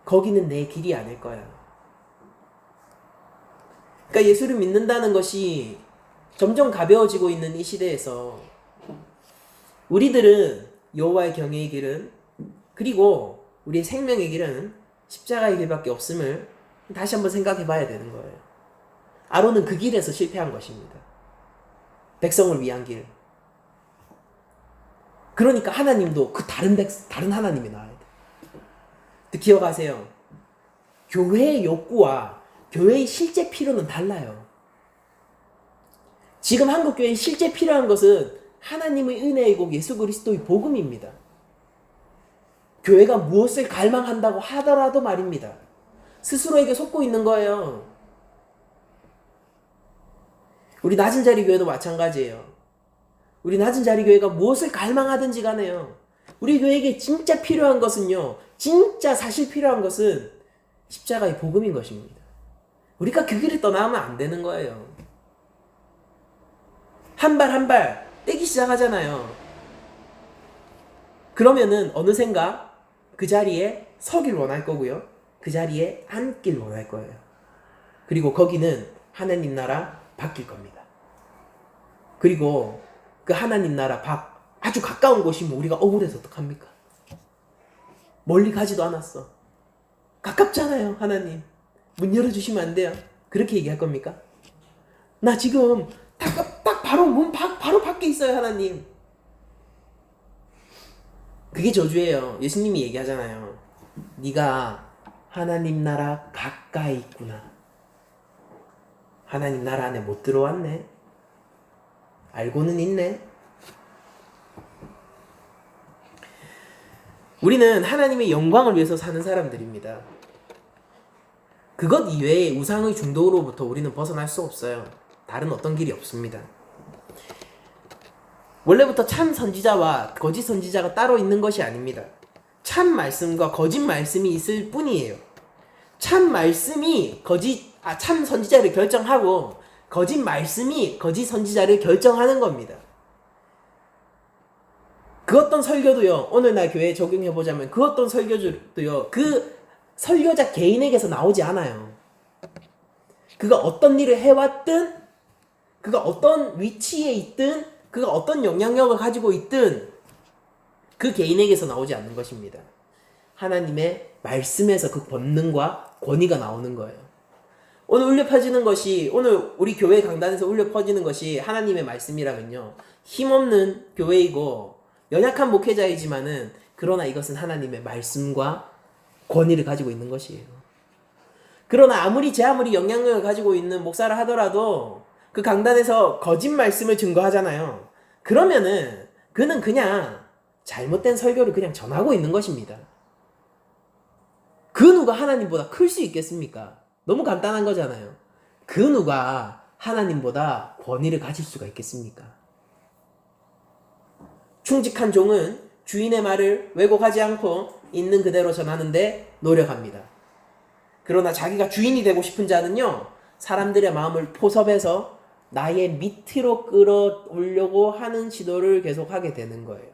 Speaker 1: 거기는 내 길이 아닐 거야. 그러니까 예수를 믿는다는 것이 점점 가벼워지고 있는 이 시대에서 우리들은 여호와의 경외의 길은, 그리고 우리의 생명의 길은 십자가의 길밖에 없음을 다시 한번 생각해 봐야 되는 거예요. 아론은 그 길에서 실패한 것입니다. 백성을 위한 길. 그러니까 하나님도 그 다른 하나님이 나와야 돼. 기억하세요. 교회의 욕구와 교회의 실제 필요는 달라요. 지금 한국교회에 실제 필요한 것은 하나님의 은혜의 곡 예수 그리스도의 복음입니다. 교회가 무엇을 갈망한다고 하더라도 말입니다. 스스로에게 속고 있는 거예요. 우리 낮은 자리 교회도 마찬가지예요. 우리 낮은 자리 교회가 무엇을 갈망하든지 간에요. 우리 교회에게 진짜 필요한 것은요. 진짜 사실 필요한 것은 십자가의 복음인 것입니다. 우리가 그 길을 떠나면 안 되는 거예요. 한 발 한 발 떼기 시작하잖아요. 그러면은 어느샌가 그 자리에 서길 원할 거고요. 그 자리에 앉길 원할 거예요. 그리고 거기는 하나님 나라 바뀔 겁니다. 그리고 그 하나님 나라 아주 가까운 곳이면 우리가 억울해서 어떡합니까? 멀리 가지도 않았어. 가깝잖아요. 하나님 문 열어주시면 안 돼요? 그렇게 얘기할 겁니까? 나 지금 딱 바로 바로 밖에 있어요. 하나님. 그게 저주예요. 예수님이 얘기하잖아요. 네가 하나님 나라 가까이 있구나. 하나님 나라 안에 못 들어왔네. 알고는 있네. 우리는 하나님의 영광을 위해서 사는 사람들입니다. 그것 이외에 우상의 중독으로부터 우리는 벗어날 수 없어요. 다른 어떤 길이 없습니다. 원래부터 참 선지자와 거짓 선지자가 따로 있는 것이 아닙니다. 참 말씀과 거짓 말씀이 있을 뿐이에요. 참 말씀이 참 선지자를 결정하고 거짓 말씀이 거짓 선지자를 결정하는 겁니다. 그 어떤 설교도요, 오늘날 교회에 적용해보자면 그 어떤 설교도요, 그 설교자 개인에게서 나오지 않아요. 그가 어떤 일을 해왔든, 그가 어떤 위치에 있든, 그가 어떤 영향력을 가지고 있든 그 개인에게서 나오지 않는 것입니다. 하나님의 말씀에서 그 권능과 권위가 나오는 거예요. 오늘 울려 퍼지는 것이, 오늘 우리 교회 강단에서 울려 퍼지는 것이 하나님의 말씀이라면요, 힘없는 교회이고 연약한 목회자이지만은 그러나 이것은 하나님의 말씀과 권위를 가지고 있는 것이에요. 그러나 아무리 영향력을 가지고 있는 목사를 하더라도 그 강단에서 거짓 말씀을 증거하잖아요. 그러면은 그는 그냥 잘못된 설교를 그냥 전하고 있는 것입니다. 그 누가 하나님보다 클 수 있겠습니까? 너무 간단한 거잖아요. 그 누가 하나님보다 권위를 가질 수가 있겠습니까? 충직한 종은 주인의 말을 왜곡하지 않고 있는 그대로 전하는데 노력합니다. 그러나 자기가 주인이 되고 싶은 자는요, 사람들의 마음을 포섭해서 나의 밑으로 끌어오려고 하는 시도를 계속하게 되는 거예요.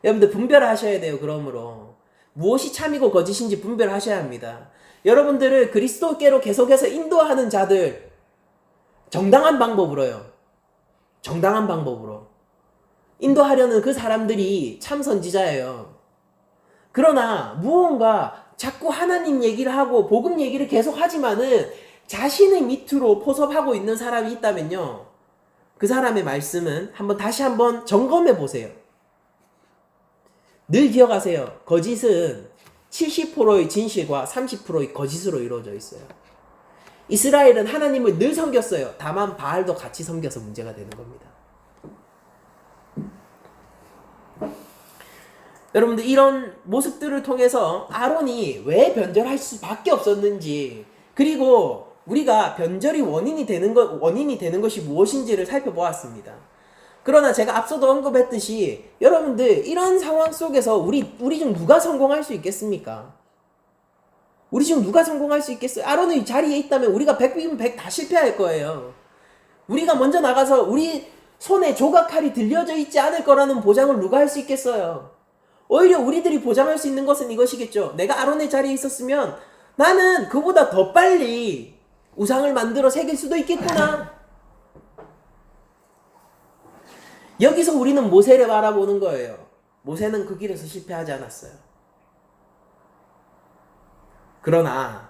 Speaker 1: 여러분들 분별하셔야 돼요. 그러므로 무엇이 참이고 거짓인지 분별하셔야 합니다. 여러분들을 그리스도께로 계속해서 인도하는 자들, 정당한 방법으로요. 정당한 방법으로 인도하려는 그 사람들이 참 선지자예요. 그러나 무언가 자꾸 하나님 얘기를 하고 복음 얘기를 계속 하지만은 자신의 밑으로 포섭하고 있는 사람이 있다면요, 그 사람의 말씀은 다시 한번 점검해 보세요. 늘 기억하세요. 거짓은 70%의 진실과 30%의 거짓으로 이루어져 있어요. 이스라엘은 하나님을 늘 섬겼어요. 다만 바알도 같이 섬겨서 문제가 되는 겁니다. 여러분들, 이런 모습들을 통해서 아론이 왜 변절할 수밖에 없었는지, 그리고 우리가 변절이 원인이 되는 것이 무엇인지를 살펴보았습니다. 그러나 제가 앞서도 언급했듯이 여러분들, 이런 상황 속에서 우리 중 누가 성공할 수 있겠습니까? 우리 중 누가 성공할 수 있겠어요? 아론의 자리에 있다면 우리가 100이면 100 다 실패할 거예요. 우리가 먼저 나가서 우리 손에 조각칼이 들려져 있지 않을 거라는 보장을 누가 할 수 있겠어요? 오히려 우리들이 보장할 수 있는 것은 이것이겠죠. 내가 아론의 자리에 있었으면 나는 그보다 더 빨리 우상을 만들어 새길 수도 있겠구나. 여기서 우리는 모세를 바라보는 거예요. 모세는 그 길에서 실패하지 않았어요. 그러나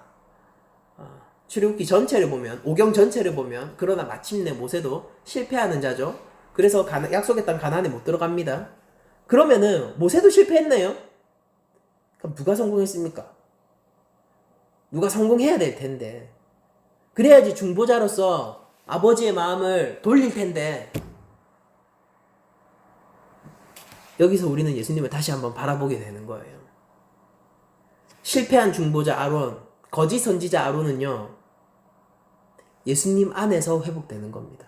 Speaker 1: 출애굽기 전체를 보면, 오경 전체를 보면, 그러나 마침내 모세도 실패하는 자죠. 그래서 약속의 땅 가나안에 못 들어갑니다. 그러면은 모세도 실패했네요. 그럼 누가 성공했습니까? 누가 성공해야 될 텐데, 그래야지 중보자로서 아버지의 마음을 돌릴 텐데, 여기서 우리는 예수님을 다시 한번 바라보게 되는 거예요. 실패한 중보자 아론, 거짓 선지자 아론은요, 예수님 안에서 회복되는 겁니다.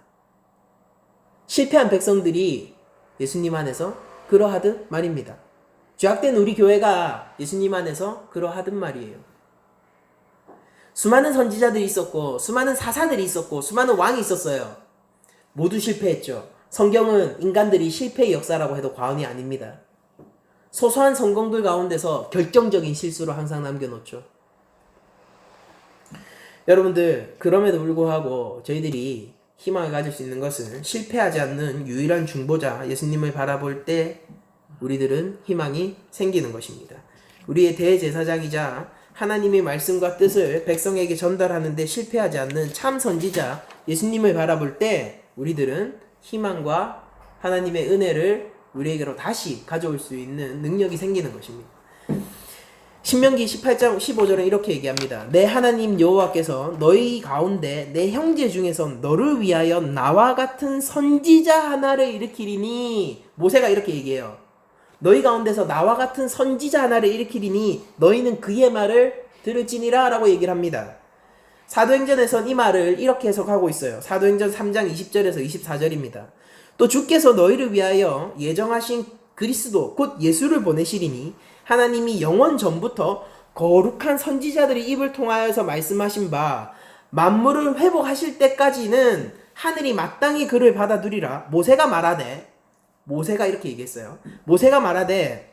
Speaker 1: 실패한 백성들이 예수님 안에서 그러하듯 말입니다. 죄악된 우리 교회가 예수님 안에서 그러하듯 말이에요. 수많은 선지자들이 있었고, 수많은 사사들이 있었고, 수많은 왕이 있었어요. 모두 실패했죠. 성경은 인간들이 실패의 역사라고 해도 과언이 아닙니다. 소소한 성공들 가운데서 결정적인 실수를 항상 남겨놓죠. 여러분들, 그럼에도 불구하고 저희들이 희망을 가질 수 있는 것은, 실패하지 않는 유일한 중보자 예수님을 바라볼 때 우리들은 희망이 생기는 것입니다. 우리의 대제사장이자 하나님의 말씀과 뜻을 백성에게 전달하는 데 실패하지 않는 참 선지자 예수님을 바라볼 때 우리들은 희망과 하나님의 은혜를 우리에게로 다시 가져올 수 있는 능력이 생기는 것입니다. 신명기 18장 15절은 이렇게 얘기합니다. 내 하나님 여호와께서 너희 가운데 내 형제 중에서 너를 위하여 나와 같은 선지자 하나를 일으키리니, 모세가 이렇게 얘기해요. 너희 가운데서 나와 같은 선지자 하나를 일으키리니 너희는 그의 말을 들을지니라 라고 얘기를 합니다. 사도행전에선 이 말을 이렇게 해석하고 있어요. 사도행전 3장 20절에서 24절입니다. 또 주께서 너희를 위하여 예정하신 그리스도 곧 예수를 보내시리니 하나님이 영원 전부터 거룩한 선지자들의 입을 통하여서 말씀하신 바 만물을 회복하실 때까지는 하늘이 마땅히 그를 받아두리라. 모세가 말하되 모세가 이렇게 얘기했어요. 모세가 말하되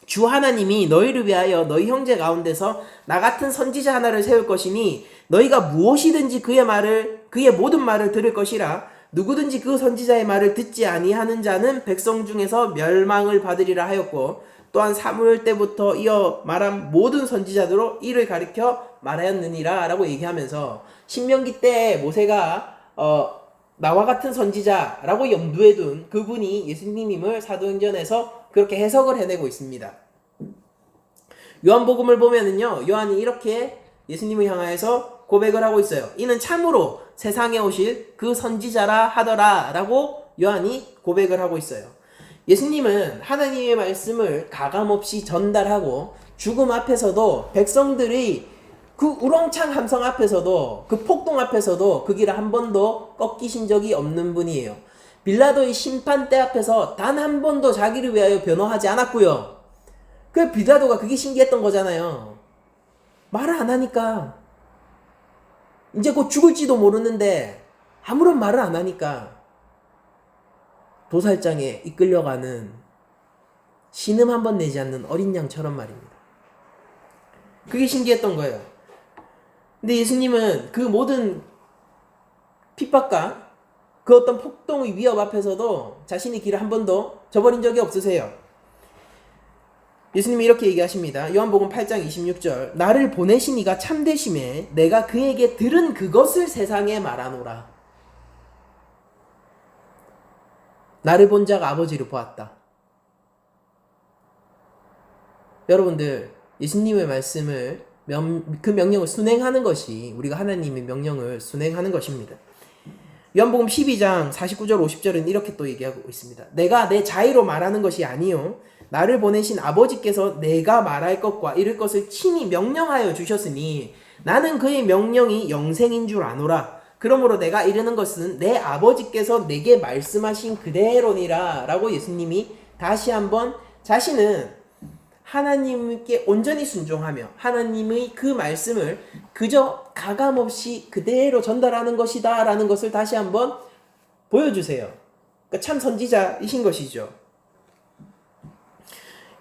Speaker 1: 주 하나님이 너희를 위하여 너희 형제 가운데서 나 같은 선지자 하나를 세울 것이니 너희가 무엇이든지 그의 모든 말을 들을 것이라. 누구든지 그 선지자의 말을 듣지 아니하는 자는 백성 중에서 멸망을 받으리라 하였고, 또한 사무엘 때부터 이어 말한 모든 선지자들로 이를 가리켜 말하였느니라 라고 얘기하면서, 신명기 때 모세가 나와 같은 선지자라고 염두에 둔 그분이 예수님임을 사도행전에서 그렇게 해석을 해내고 있습니다. 요한복음을 보면은요, 요한이 이렇게 예수님을 향하여서 고백을 하고 있어요. 이는 참으로 세상에 오실 그 선지자라 하더라 라고 요한이 고백을 하고 있어요. 예수님은 하나님의 말씀을 가감없이 전달하고, 죽음 앞에서도 백성들의 그 우렁찬 함성 앞에서도, 그 폭동 앞에서도 그 길을 한 번도 꺾이신 적이 없는 분이에요. 빌라도의 심판대 앞에서 단 한 번도 자기를 위하여 변호하지 않았고요. 그 빌라도가 그게 신기했던 거잖아요. 말을 안 하니까, 이제 곧 죽을지도 모르는데 아무런 말을 안 하니까 도살장에 이끌려가는 신음 한 번 내지 않는 어린 양처럼 말입니다. 그게 신기했던 거예요. 근데 예수님은 그 모든 핍박과 그 어떤 폭동의 위협 앞에서도 자신의 길을 한 번도 저버린 적이 없으세요. 예수님이 이렇게 얘기하십니다. 요한복음 8장 26절. 나를 보내신 이가 참되심에 내가 그에게 들은 그것을 세상에 말하노라. 나를 본 자가 아버지를 보았다. 여러분들, 예수님의 말씀을 그 명령을 순행하는 것이 우리가 하나님의 명령을 순행하는 것입니다. 요한복음 12장 49절 50절은 이렇게 또 얘기하고 있습니다. 내가 내 자의로 말하는 것이 아니요 나를 보내신 아버지께서 내가 말할 것과 이를 것을 친히 명령하여 주셨으니 나는 그의 명령이 영생인 줄 아노라. 그러므로 내가 이르는 것은 내 아버지께서 내게 말씀하신 그대로니라 라고 예수님이 다시 한번 자신은 하나님께 온전히 순종하며 하나님의 그 말씀을 그저 가감없이 그대로 전달하는 것이다 라는 것을 다시 한번 보여주세요. 그러니까 참 선지자이신 것이죠.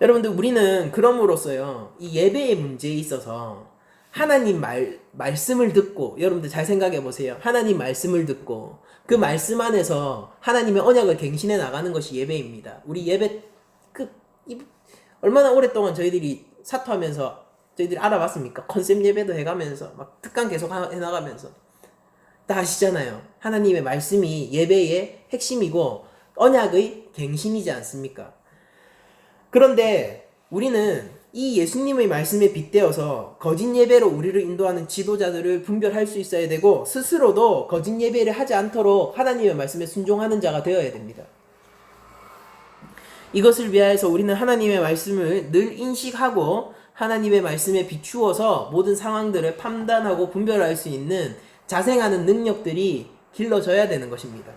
Speaker 1: 여러분들, 우리는 그럼으로써요, 이 예배의 문제에 있어서 하나님 말씀을 듣고, 여러분들 잘 생각해 보세요. 하나님 말씀을 듣고 그 말씀 안에서 하나님의 언약을 갱신해 나가는 것이 예배입니다. 우리 예배 얼마나 오랫동안 저희들이 사토하면서 저희들이 알아봤습니까? 컨셉 예배도 해가면서 막 특강 계속 해나가면서 다 아시잖아요. 하나님의 말씀이 예배의 핵심이고 언약의 갱신이지 않습니까? 그런데 우리는 이 예수님의 말씀에 빗대어서 거짓 예배로 우리를 인도하는 지도자들을 분별할 수 있어야 되고, 스스로도 거짓 예배를 하지 않도록 하나님의 말씀에 순종하는 자가 되어야 됩니다. 이것을 위하여서 우리는 하나님의 말씀을 늘 인식하고 하나님의 말씀에 비추어서 모든 상황들을 판단하고 분별할 수 있는 자생하는 능력들이 길러져야 되는 것입니다.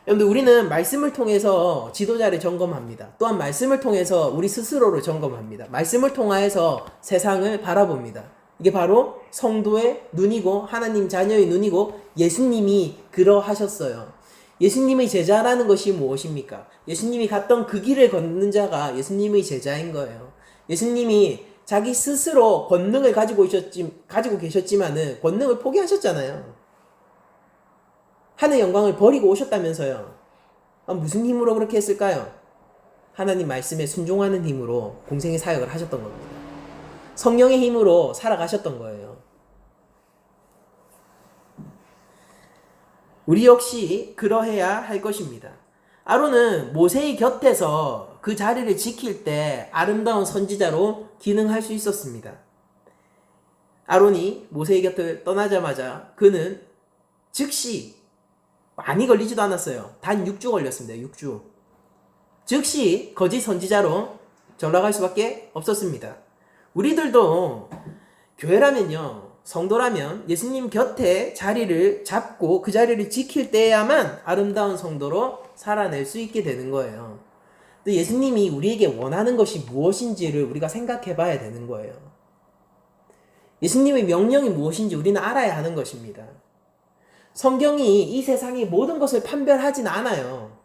Speaker 1: 여러분들, 우리는 말씀을 통해서 지도자를 점검합니다. 또한 말씀을 통해서 우리 스스로를 점검합니다. 말씀을 통하여서 세상을 바라봅니다. 이게 바로 성도의 눈이고 하나님 자녀의 눈이고 예수님이 그러하셨어요. 예수님의 제자라는 것이 무엇입니까? 예수님이 갔던 그 길을 걷는 자가 예수님의 제자인 거예요. 예수님이 자기 스스로 권능을 가지고 계셨지만은 권능을 포기하셨잖아요. 하늘 영광을 버리고 오셨다면서요. 무슨 힘으로 그렇게 했을까요? 하나님 말씀에 순종하는 힘으로 공생의 사역을 하셨던 겁니다. 성령의 힘으로 살아가셨던 거예요. 우리 역시 그러해야 할 것입니다. 아론은 모세의 곁에서 그 자리를 지킬 때 아름다운 선지자로 기능할 수 있었습니다. 아론이 모세의 곁을 떠나자마자 그는 즉시, 많이 걸리지도 않았어요. 단 6주 걸렸습니다. 6주. 즉시 거짓 선지자로 전락할 수밖에 없었습니다. 우리들도 교회라면요, 성도라면 예수님 곁에 자리를 잡고 그 자리를 지킬 때야만 아름다운 성도로 살아낼 수 있게 되는 거예요. 근데 예수님이 우리에게 원하는 것이 무엇인지를 우리가 생각해 봐야 되는 거예요. 예수님의 명령이 무엇인지 우리는 알아야 하는 것입니다. 성경이 이 세상의 모든 것을 판별하진 않아요.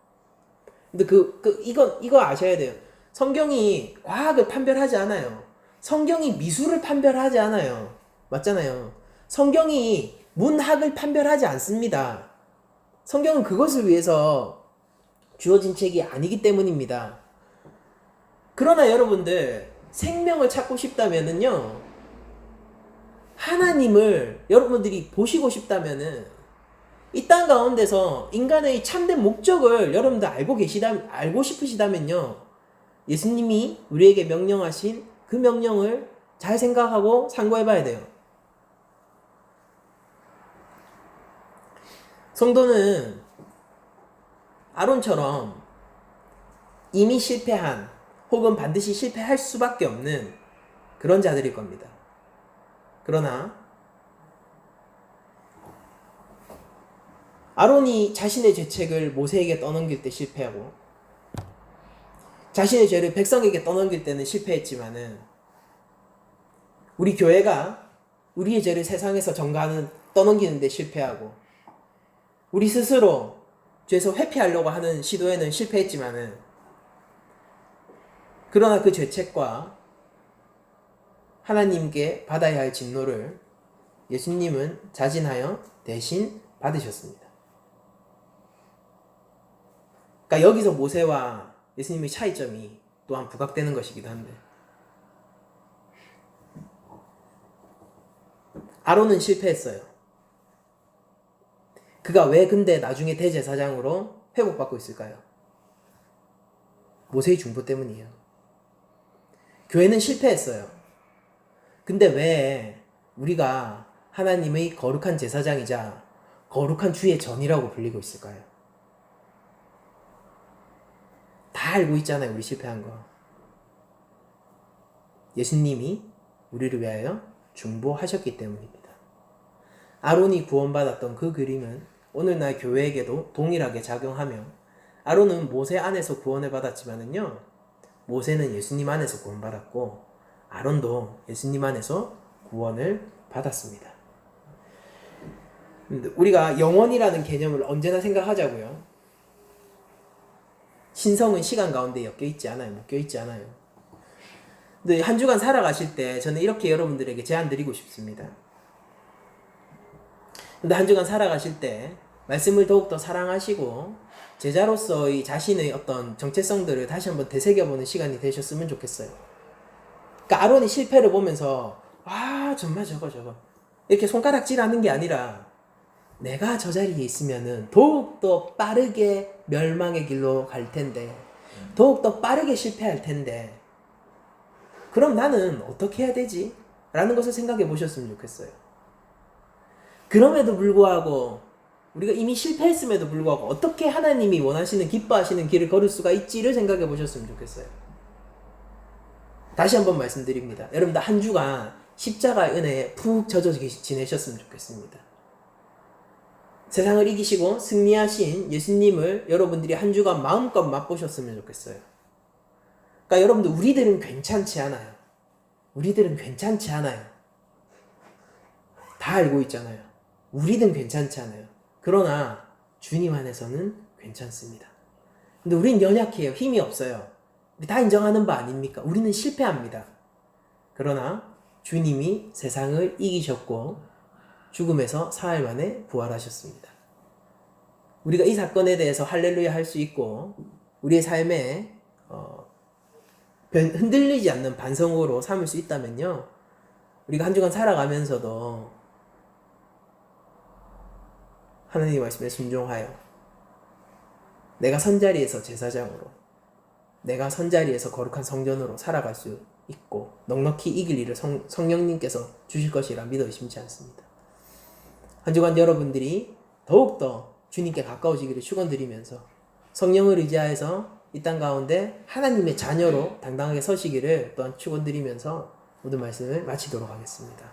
Speaker 1: 근데 이거 아셔야 돼요. 성경이 과학을 판별하지 않아요. 성경이 미술을 판별하지 않아요. 맞잖아요. 성경이 문학을 판별하지 않습니다. 성경은 그것을 위해서 주어진 책이 아니기 때문입니다. 그러나 여러분들 생명을 찾고 싶다면은요, 하나님을 여러분들이 보시고 싶다면은 이 땅 가운데서 인간의 참된 목적을 여러분들 알고 싶으시다면요, 예수님이 우리에게 명령하신 그 명령을 잘 생각하고 상고해봐야 돼요. 성도는 아론처럼 이미 실패한 혹은 반드시 실패할 수밖에 없는 그런 자들일 겁니다. 그러나 아론이 자신의 죄책을 모세에게 떠넘길 때 실패하고 자신의 죄를 백성에게 떠넘길 때는 실패했지만은 우리 교회가 우리의 죄를 세상에서 떠넘기는 데 실패하고 우리 스스로 죄에서 회피하려고 하는 시도에는 실패했지만은 그러나 그 죄책과 하나님께 받아야 할 진노를 예수님은 자진하여 대신 받으셨습니다. 그러니까 여기서 모세와 예수님의 차이점이 또한 부각되는 것이기도 한데, 아론은 실패했어요. 그가 왜 근데 나중에 대제사장으로 회복받고 있을까요? 모세의 중보 때문이에요. 교회는 실패했어요. 근데 왜 우리가 하나님의 거룩한 제사장이자 거룩한 주의 전이라고 불리고 있을까요? 다 알고 있잖아요, 우리 실패한 거. 예수님이 우리를 위하여 중보하셨기 때문입니다. 아론이 구원받았던 그 그림은 오늘날 교회에게도 동일하게 작용하며, 아론은 모세 안에서 구원을 받았지만은요, 모세는 예수님 안에서 구원받았고 아론도 예수님 안에서 구원을 받았습니다. 우리가 영원이라는 개념을 언제나 생각하자고요. 신성은 시간 가운데 묶여있지 않아요. 근데 한 주간 살아가실 때 저는 이렇게 여러분들에게 제안 드리고 싶습니다. 근데 한 주간 살아가실 때 말씀을 더욱더 사랑하시고 제자로서의 자신의 어떤 정체성들을 다시 한번 되새겨보는 시간이 되셨으면 좋겠어요. 그러니까 아론이 실패를 보면서 정말 저거 이렇게 손가락질하는 게 아니라 내가 저 자리에 있으면은 더욱더 빠르게 멸망의 길로 갈 텐데, 더욱더 빠르게 실패할 텐데, 그럼 나는 어떻게 해야 되지? 라는 것을 생각해 보셨으면 좋겠어요. 그럼에도 불구하고 우리가 이미 실패했음에도 불구하고 어떻게 하나님이 원하시는 기뻐하시는 길을 걸을 수가 있지를 생각해 보셨으면 좋겠어요. 다시 한번 말씀드립니다. 여러분들 한 주간 십자가의 은혜에 푹 젖어 지내셨으면 좋겠습니다. 세상을 이기시고 승리하신 예수님을 여러분들이 한 주간 마음껏 맛보셨으면 좋겠어요. 그러니까 여러분들 우리들은 괜찮지 않아요. 다 알고 있잖아요. 우리는 괜찮지 않아요. 그러나 주님 안에서는 괜찮습니다. 근데 우린 연약해요. 힘이 없어요. 다 인정하는 바 아닙니까? 우리는 실패합니다. 그러나 주님이 세상을 이기셨고 죽음에서 사흘 만에 부활하셨습니다. 우리가 이 사건에 대해서 할렐루야 할 수 있고 우리의 삶에 흔들리지 않는 반성으로 삼을 수 있다면요, 우리가 한 주간 살아가면서도 하나님의 말씀에 순종하여 내가 선자리에서 제사장으로, 내가 선자리에서 거룩한 성전으로 살아갈 수 있고 넉넉히 이길 일을 성령님께서 주실 것이라 믿어 의심치 않습니다. 한 주간 여러분들이 더욱더 주님께 가까워지기를 축원드리면서 성령을 의지하여서 이 땅 가운데 하나님의 자녀로 당당하게 서시기를 또한 축원드리면서 모든 말씀을 마치도록 하겠습니다.